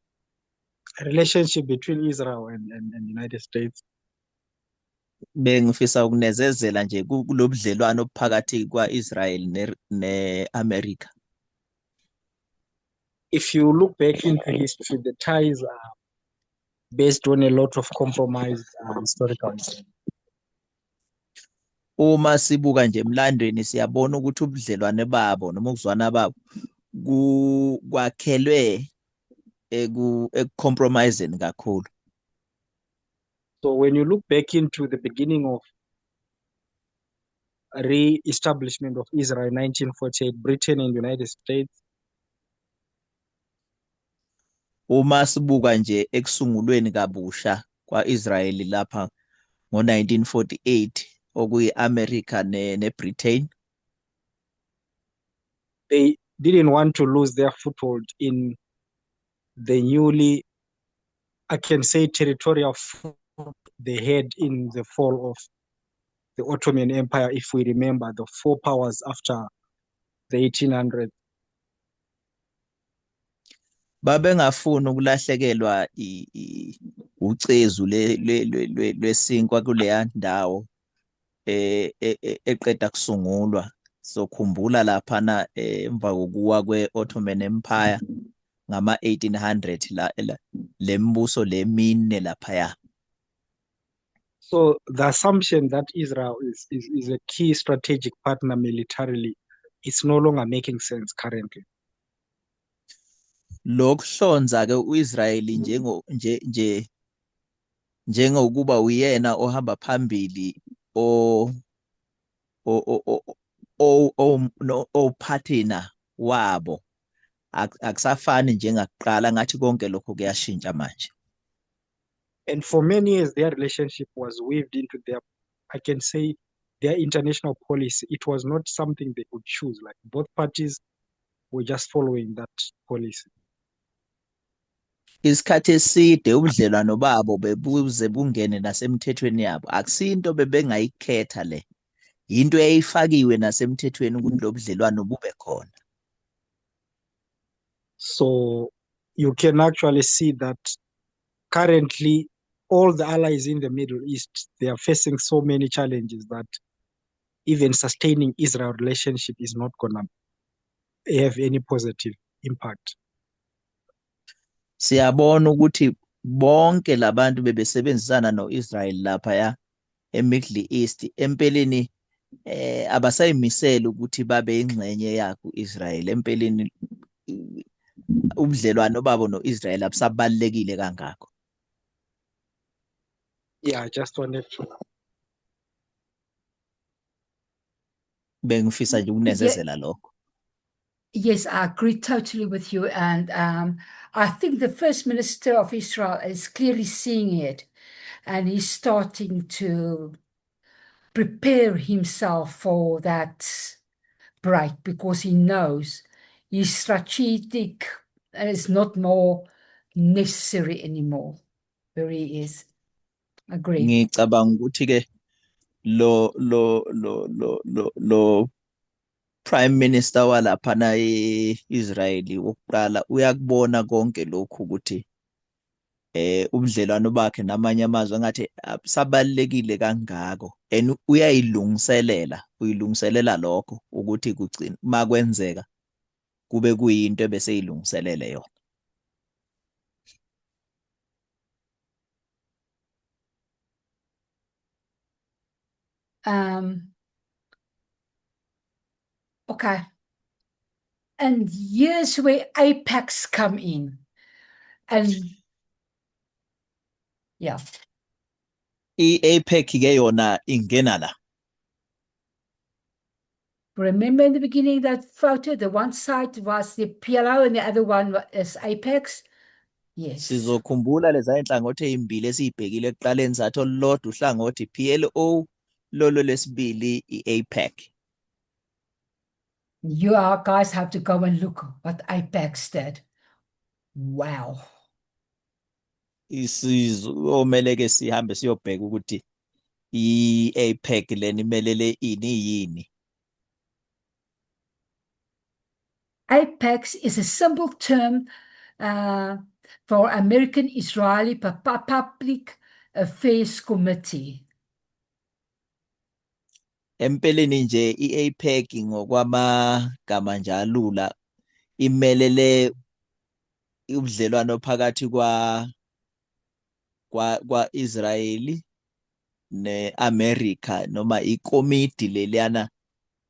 relationship between Israel and the United States. Bengifisa ukunezezela nje kulobudlelwano ophakathi kwa-Israel ne-America. If you look back into history, the ties are based on a lot of compromise historical. Uma sibuka nje emlandweni siyabona ukuthi ubudlelwane babo noma ukuzwana babo kwakhelwe ekucompromising kakhulu. So when you look back into the beginning of re-establishment of Israel in 1948, Britain and the United States, Uma sibuka nje ekusungulweni kabusha kwa-Israel lapha ngo-1948 okuyi-America ne-Britain, they didn't want to lose their foothold in the newly, I can say, territorial foothold they had in the fall of the Ottoman Empire, if we remember the four powers after the 1800s. babengafuni ukulahlekelwa ucezu lwesinkwa kuleya ndawo eqeda kusungulwa. Sokhumbula laphana emva kokuwa kwe-Ottoman Empire ngama-1800 lembuso lemine laphaya. So the assumption that Israel is a key strategic partner militarily is no longer making sense currently. Lokuhlonza ke uIsrael njengokuba uyena ohamba phambili ophathina wabo akusafani njengakuqala ngathi konke lokho kuyashintsha manje. And for many years, their relationship was weaved into their, I can say, their international policy. It was not something they could choose. Like both parties were just following that policy. Isikhathi eside ubudlelwano babo bebuze bungene nasemthethweni yabo. Akusinto bebengayikhetha le. Into eyayifakiwe nasemthethweni ukuthi lo budlelwano bube khona. So you can actually see that currently all the allies in the Middle East, they are facing so many challenges that even sustaining Israel relationship is not going to have any positive impact. Siyabona ukuthi bonke labantu bebesebenzisana noIsrael lapha ya eMiddle East empeleni abasayimisela ukuthi babe ingxenye yakho Israel. Empeleni ubudlelwano babo noIsrael abusabalekile kangako. Yeah, I just wanted to. Bengifisa nje ukunezezela lokho. Yes, I agree totally with you. And I think the First Minister of Israel is clearly seeing it. And he's starting to prepare himself for that break because he knows his strategic is not more necessary anymore. Where he is. Agree. Ngicabanga ukuthi ke lo Prime Minister walapha na eIsrael wokuqala uyakubona konke lokhu ukuthi ubudlelwano bakhe namanye amazwe ngathi sabalekile kangako and uyilungiselela lokho ukuthi kugcina makwenzeka kube kuyinto ebeseyilungiselele yona. Okay. And here's where AIPACs come in. And yeah. I-AIPAC ke yona ingena la. Remember in the beginning that photo, the one side was the PLO and the other one is AIPACs? Yes. Sizokhumbula leza inhlangothi ezimbili esibhekile ekuqaleni sathi olulodwa uhlangothi PLO lolo lesibili iAIPAC. You guys have to go and look what AIPACs did. Wow. Omele ke sihambe siyobheka ukuthi iAIPAC leni imelele yini. AIPACs is a simple term for American Israeli Public Affairs Committee. Empeleni nje iAIPAC ngokwamagama njalula imelele ubudlelwano phakathi kwa Israeli neAmerica noma ikomiti leliyana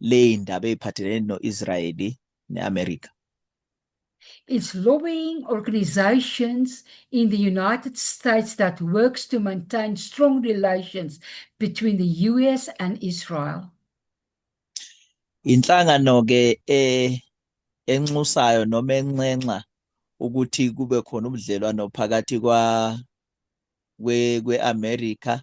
leindaba eziphathelene noIsraeli neAmerica. It's lobbying organizations in the United States that works to maintain strong relations between the US and Israel. Inhlangano ke enxusayo noma enxenxa ukuthi kube khona ubudlelwano phakathi kweAmerica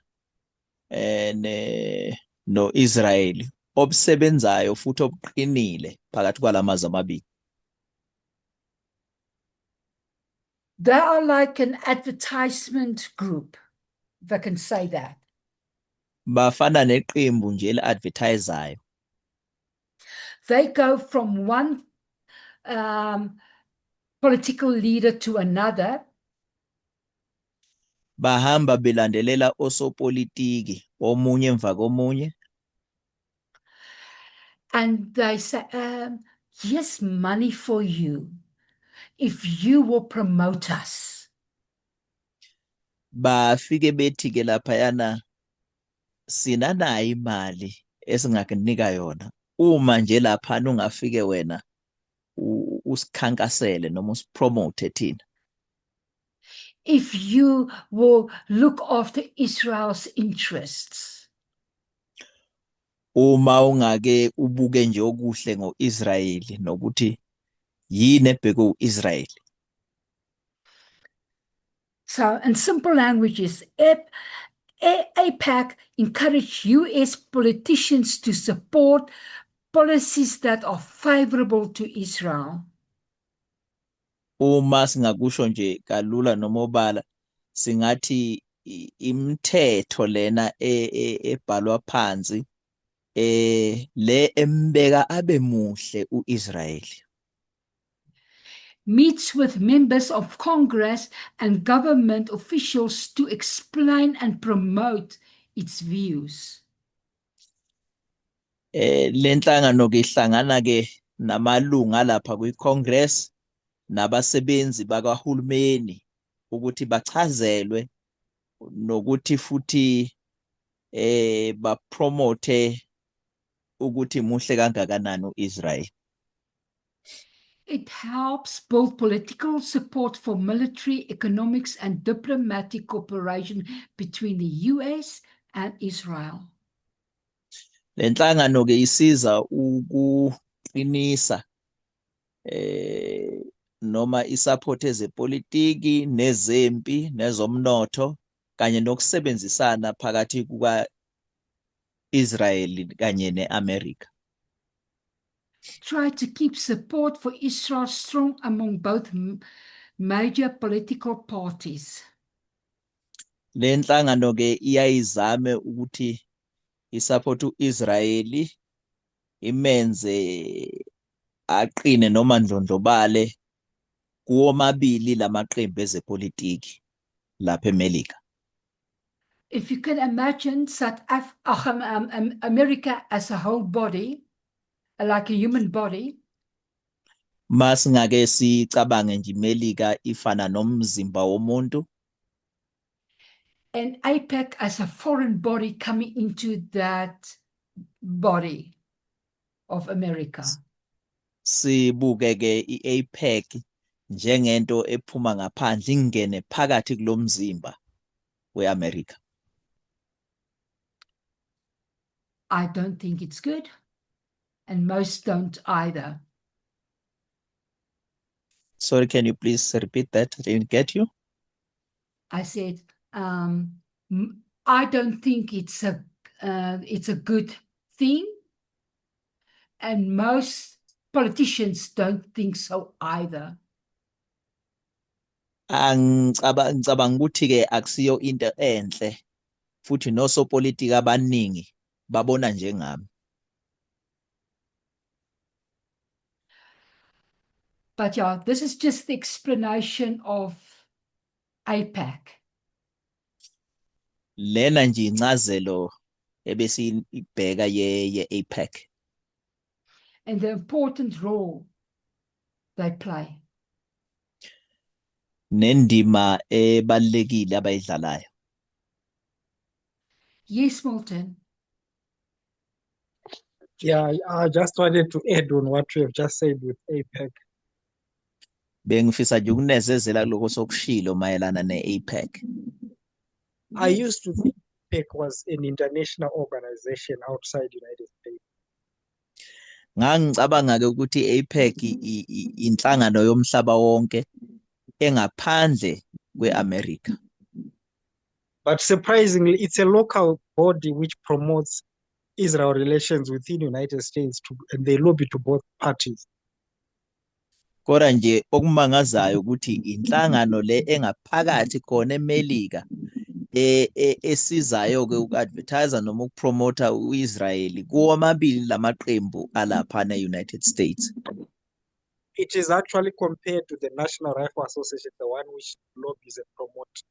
noIsrael obusebenzayo futhi obuqinile phakathi kwalamazwe amabili. They are like an advertisement group, if I can say that. Bafana neqembu nje le-advertisayo. They go from one political leader to another. Bahamba belandelela osopolitiki omunye emva komunye. And they say, here's money for you if you will promote us. Bafike bethi ke laphayana sinanayo imali esingakunika yona uma nje laphana ungafike wena usikhankasele noma usipromote thina. If you will look after Israel's interests. Uma ungake ubuke nje okuhle ngoIsrael nokuthi yini ebheke u-Israel. So, in simple languages, AIPAC encouraged US politicians to support policies that are favorable to Israel. Uma singakusho nje kalula noma obala singathi imithetho lena ebhalwa phansi le embeka abe muhle uIsrael. Meets with members of Congress and government officials to explain and promote its views. Le nhlangano ke ihlangana ke namalunga lapha kwiCongress nabasebenzi bakahulumeni ukuthi bachazelwe nokuthi futhi bapromote ukuthi muhle kangakanani uIsrael. It helps build political support for military, economics, and diplomatic cooperation between the US and Israel. Le nhlangano ke isiza ukuqinisa noma isupport ezepolitiki nezempi nezomnotho kanye nokusebenzisana phakathi kuka Israel kanye neAmerica. Try to keep support for Israel strong among both major political parties. Le nhlangano ke iyayizame ukuthi isupport uIsrael imenze aqine noma ndlondlobale kuwomabili lamaqembu ezepolitiki lapha eMelika. If you can imagine America as a whole body, like a human body, Masingake sicabange nje iMelika ifana nomzimba womuntu, and AIPAC as a foreign body coming into that body of America. sibuke ke iAPEC njengento ephuma ngaphandle ingene phakathi kulomzimba weAmerica. I don't think it's good, and most don't either. Sorry, can you please repeat that? I didn't get you. I said, I don't think it's a good thing, and most politicians don't think so either. Ngicabanga ukuthi ke akusiyo into enhle futhi nosopolitiki abaningi babona njengami. But yeah, this is just the explanation of AIPAC. Lena nje incazelo ebese ibheka ye-APEC. And the important role they play. Nendima ebalekile abayidlalayo. Yes, Milton. Yeah, I just wanted to add on what you have just said with APEC. Bengifisa nje ukunezezela kuloko sokushilo mayelana ne-APEC. I used to think APEC was an international organization outside the United States. Ngangicabanga ke ukuthi i-APEC inhlangano yomhlaba wonke engaphandle kweAmerica. But surprisingly, it's a local body which promotes Israel relations within the United States and they lobby to both parties. Kodwa nje okumangazayo ukuthi inhlangano le engaphakathi khona eMelika esizayo ke uku-advertise noma ukupromota uIsrael kuwomabili lamaqembu alapha ne-United States. It is actually compared to the National Rifle Association, the one which lobbies and promotes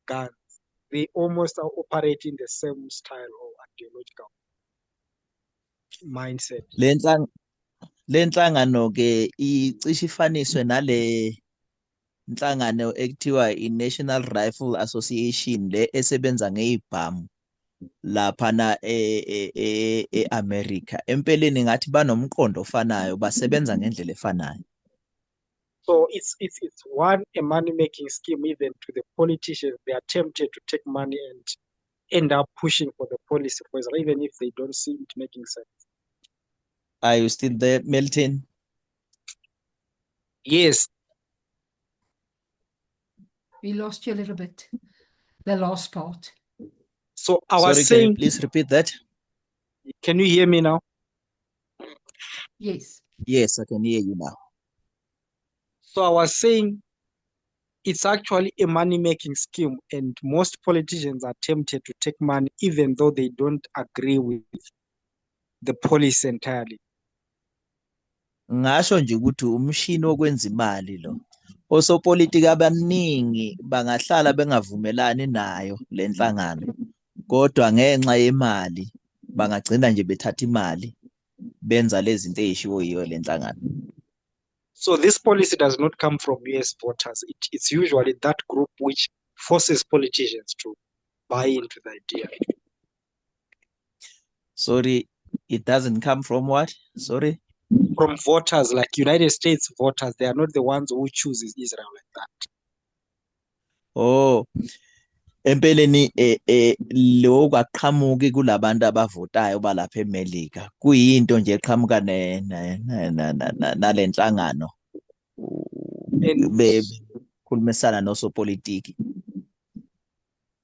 guns. They almost are operating the same style or ideological mindset. Le nhlangano ke icishe ifaniswe nale inhlangano ekuthiwa i-National Rifle Association le esebenza ngezibhamu lapha na eAmerica. Empeleni ngathi banomqondo ofanayo, basebenza ngendlela efanayo. So it's a money-making scheme even to the politicians. They are tempted to take money and end up pushing for the policy, even if they don't see it making sense. Are you still there, Milton? Yes. We lost you a little bit. The last part. So I Sorry, was can you saying, please repeat that? can you hear me now? Yes. Yes, I can hear you now. So I was saying it's actually a money-making scheme, and most politicians are tempted to take money even though they don't agree with the policy entirely. Ngasho nje ukuthi umshini wokwenza imali lo. Osopolitiki abaningi bangahlala bengavumelani nayo le nhlangano. Kodwa ngenxa yemali bangagcina nje bethatha imali benza lezi zinto ezishiwo yiyo le nhlangano. So this policy does not come from US voters. It's usually that group which forces politicians to buy into the idea. Sorry, it doesn't come from what? Sorry. From voters, like United States voters, they are not the ones who chooses Israel like that. Oh, empeleni lokhu aqhamuki kulabantu abavotayo balapha eMelika. Kuyinto nje eqhamuka nale nhlangano. Bekhulumisana nosopolitiki.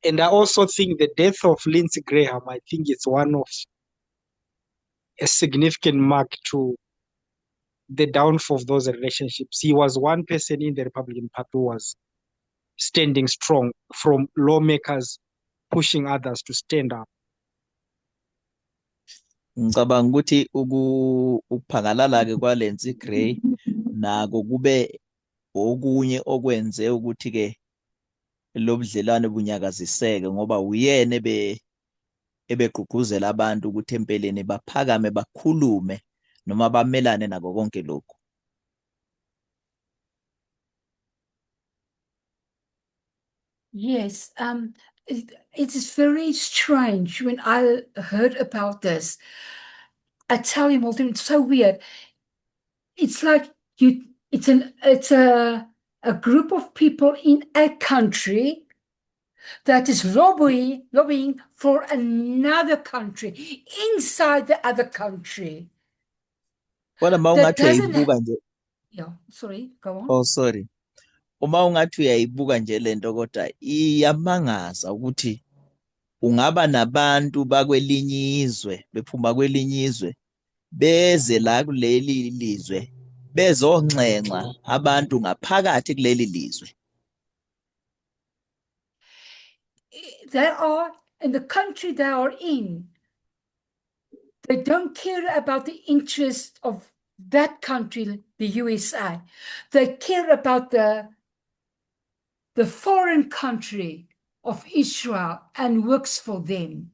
And I also think the death of Lindsey Graham, I think it's one of a significant mark to the downfall of those relationships. He was one person in the Republican Party who was standing strong from lawmakers pushing others to stand up. Ngicabanga ukuthi ukuphangalala-ke kwaLency Gray nako kube okunye okwenze ukuthi-ke lo budlelwane bunyakaziseke ngoba uyena ebegqugquzela abantu ukuthi empeleni baphakame bakhulume noma bamelane nako konke lokhu. Yes. It is very strange when I heard about this. I tell you, Milton, it's so weird. It's like it's a group of people in a country that is lobbying for another country inside the other country. Kodwa uma That ungathi doesn't uyayibuka nje, Yeah, sorry, go on. oh sorry. Uma ungathi uyayibuka nje lento kodwa iyamangaza ukuthi ungaba nabantu bakwelinye izwe bephuma kwelinye izwe beze la kuleli lizwe bezonxenxa abantu ngaphakathi kuleli lizwe. They are in the country they are in. They don't care about the interest of that country, the USA. They care about the foreign country of Israel and works for them.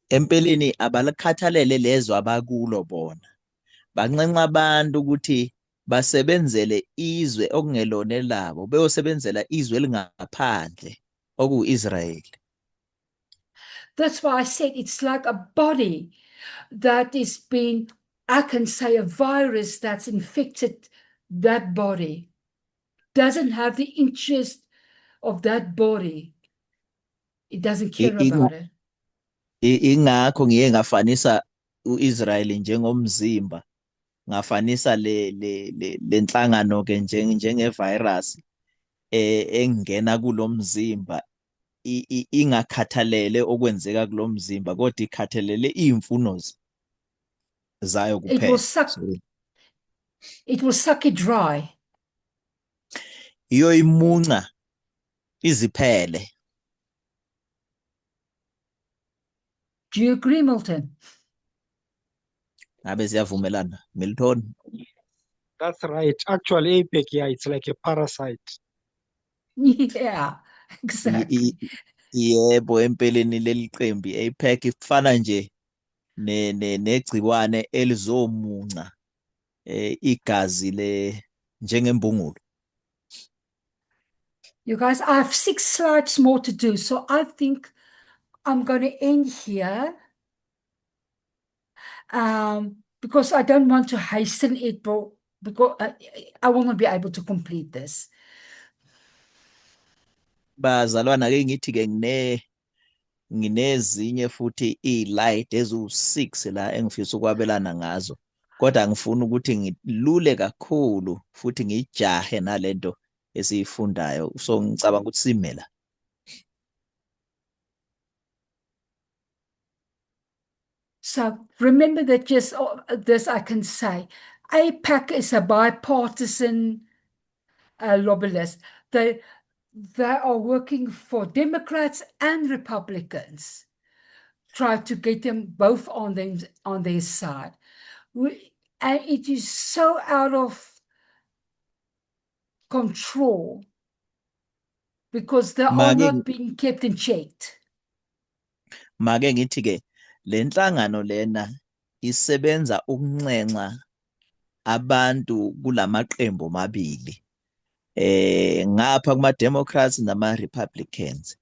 Empeleni abalakhathalele lezo abakulo bona. Banxenxa abantu ukuthi basebenzele izwe okungelona labo, beyosebenzela izwe elingaphandle okuyiSrael. That's why I said it's like a body that is being, I can say, a virus that's infected that body. Doesn't have the interest of that body. It doesn't care about it. Ingakho ngiye ngafanisa uIsrael njengomzimba, ngafanisa le nhlangano ke njengevirus engena kulomzimba ingakhathalele okwenzeka kulomzimba kodwa ikhathalele imfuno zayo kuphela. It will suck it dry. Iyoyimunca iziphele. Do you agree, Milton? Ngabe siyavumelana, Milton? That's right. Actually, APEC, yeah, it's like a parasite. Yeah, exactly. Yebo, empeleni leli qembu iAPEC ifana nje negciwane elizomunca igazi njengembungulu. You guys, I have 6 slides more to do, so I think I'm going to end here because I don't want to hasten it, because I will not be able to complete this. Bazalwana ke ngithi ke nginezinye futhi iLight ezu6 la engifisa ukwabelana ngazo. kodwa ngifuna ukuthi ngilule kakhulu futhi ngijahe nalento esiyifundayo, so ngicabanga ukuthi sime la. So remember that just this I can say. APAC is a bipartisan lobby list. They are working for Democrats and Republicans. Try to get them both on their side. And it is so out of control because they are not being kept in check. Make ngithi ke le nhlangano lena isebenza ukunxenxa abantu kulamaqembu amabili ngapha kuma Democrats nama Republicans.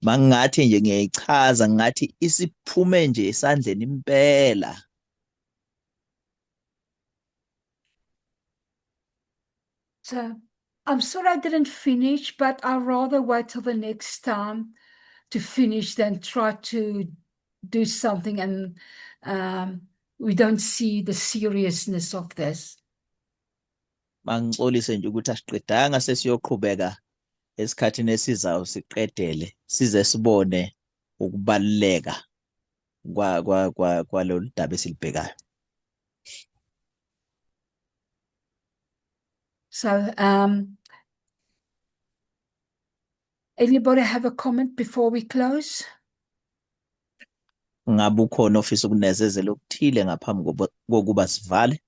Mangathi nje ngiyayichaza ngathi isiphume nje esandleni impela. So I'm sorry I didn't finish, but I'd rather wait till the next time to finish than try to do something and we don't see the seriousness of this. Mangixolise nje ukuthi asiqedanga sesiyoqhubeka esikhathini esizayo siqedele size sibone ukubaluleka kwalolu daba esilibhekayo. So anybody have a comment before we close? Ngabe ukhona ofisa ukunezezela okuthile ngaphambi kokuba sivale?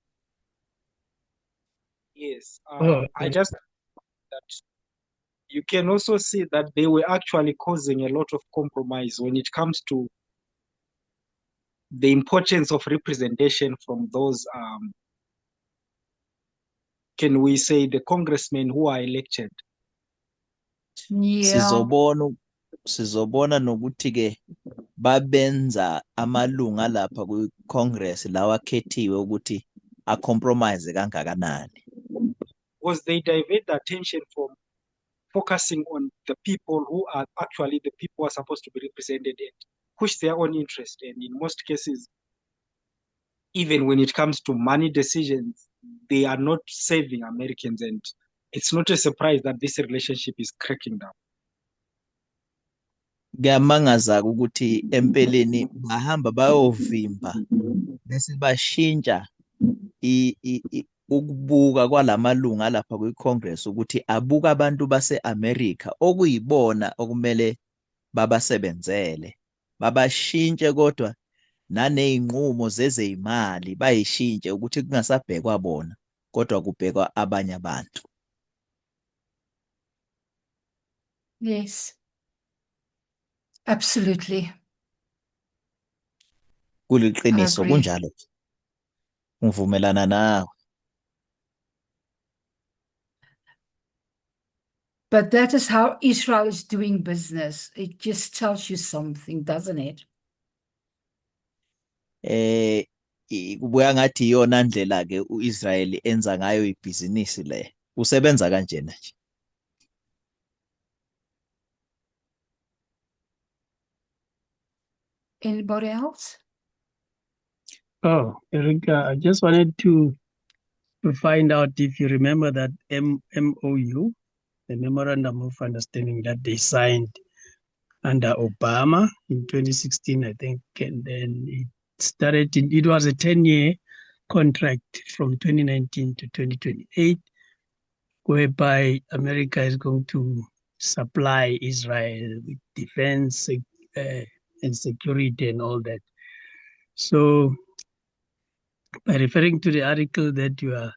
Yes, I just that you can also see that they were actually causing a lot of compromise when it comes to the importance of representation from those, can we say, the congressmen who are elected. Yeah. Sizobona nokuthi ke babenza amalunga lapha ku-Congress lawa akhethiwe ukuthi a-compromise kangakanani. Because they divert the attention from focusing on the people who are actually the people who are supposed to be represented and push their own interest. And in most cases, even when it comes to money decisions, they are not saving Americans. And it's not a surprise that this relationship is cracking down. Kuyamangaza ukuthi empeleni bahamba bayovimba bese bashintsha ukubuka kwalamalunga lapha kwi-Congress ukuthi abuka abantu base-America okuyibona okumele babasebenzele, babashintshe kodwa naney'nqumo zezeyimali bayishintshe ukuthi kungasabhekwa bona kodwa kubhekwa abanye abantu. Yes. Absolutely. Kuliqiniso kunjalo. Ngivumelana nawe. But that is how Israel is doing business. It just tells you something, doesn't it? Kubuya ngathi iyona ndlela ke uIsrael enza ngayo ibhizinisi le. Usebenza kanjena nje. Anybody else? Oh, Erica, I just wanted to find out if you remember that MOU, the Memorandum of Understanding that they signed under Obama in 2016, I think, and then it was a 10-year contract from 2019 to 2028, whereby America is going to supply Israel with defense and security and all that. So by referring to the article that you are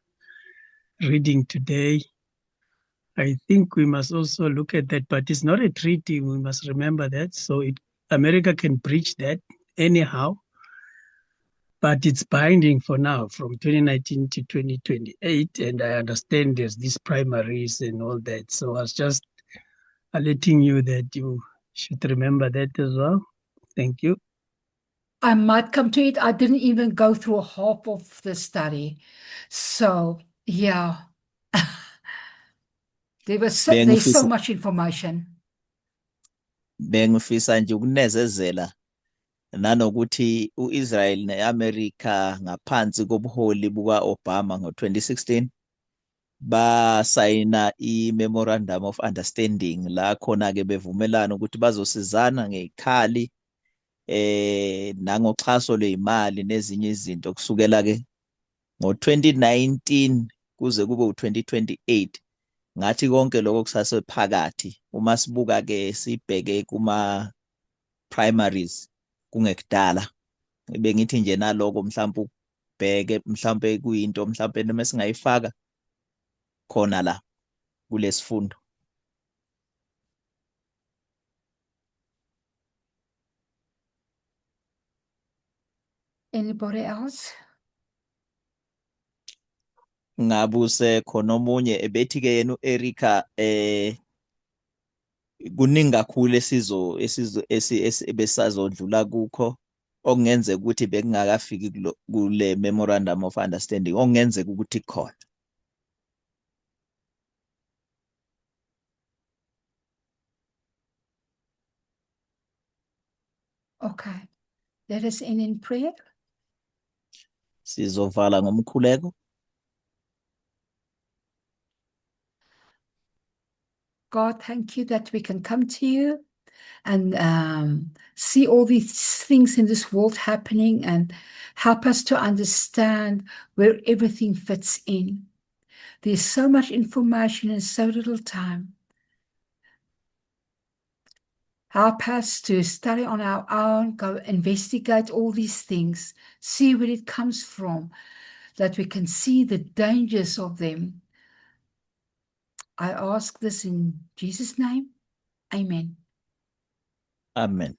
reading today, I think we must also look at that, but it's not a treaty. We must remember that. So America can breach that anyhow, but it's binding for now from 2019 to 2028. And I understand there's these primaries and all that. So I was just letting you that you should remember that as well. Thank you. I might come to it. I didn't even go through half of the study. So, yeah. There's so much information. Bengifisa nje ukunezezela nanokuthi u-Israel ne-America ngaphansi kobuholi buka-Obama ngo-2016 basayina i-Memorandum of Understanding la khona-ke bevumelana ukuthi bazosizana ngey'khali nangoxhaso lwey'mali nezinye izinto kusukela-ke ngo-2019 kuze kube u-2028. Ngathi konke lokho kusasephakathi uma sibuka-ke sibheke kuma-primaries kungekudala. Bengithi nje naloko mhlawumbe ubheke mhlawumbe kuyinto mhlawumbe noma singayifaka khona la kulesifundo. Anybody else? Ngabe usekhona omunye ebethi-ke yena u-Erica kuningi kakhulu besazodlula kukho okungenzeka ukuthi bekungakafiki kule Memorandum of Understanding okungenzeka ukuthi khona. Okay. Let us end in prayer. Sizovala ngomkhuleko. God, thank you that we can come to you and see all these things in this world happening and help us to understand where everything fits in. There's so much information in so little time. Help us to study on our own, go investigate all these things, see where it comes from, that we can see the dangers of them. I ask this in Jesus' name. Amen. Amen.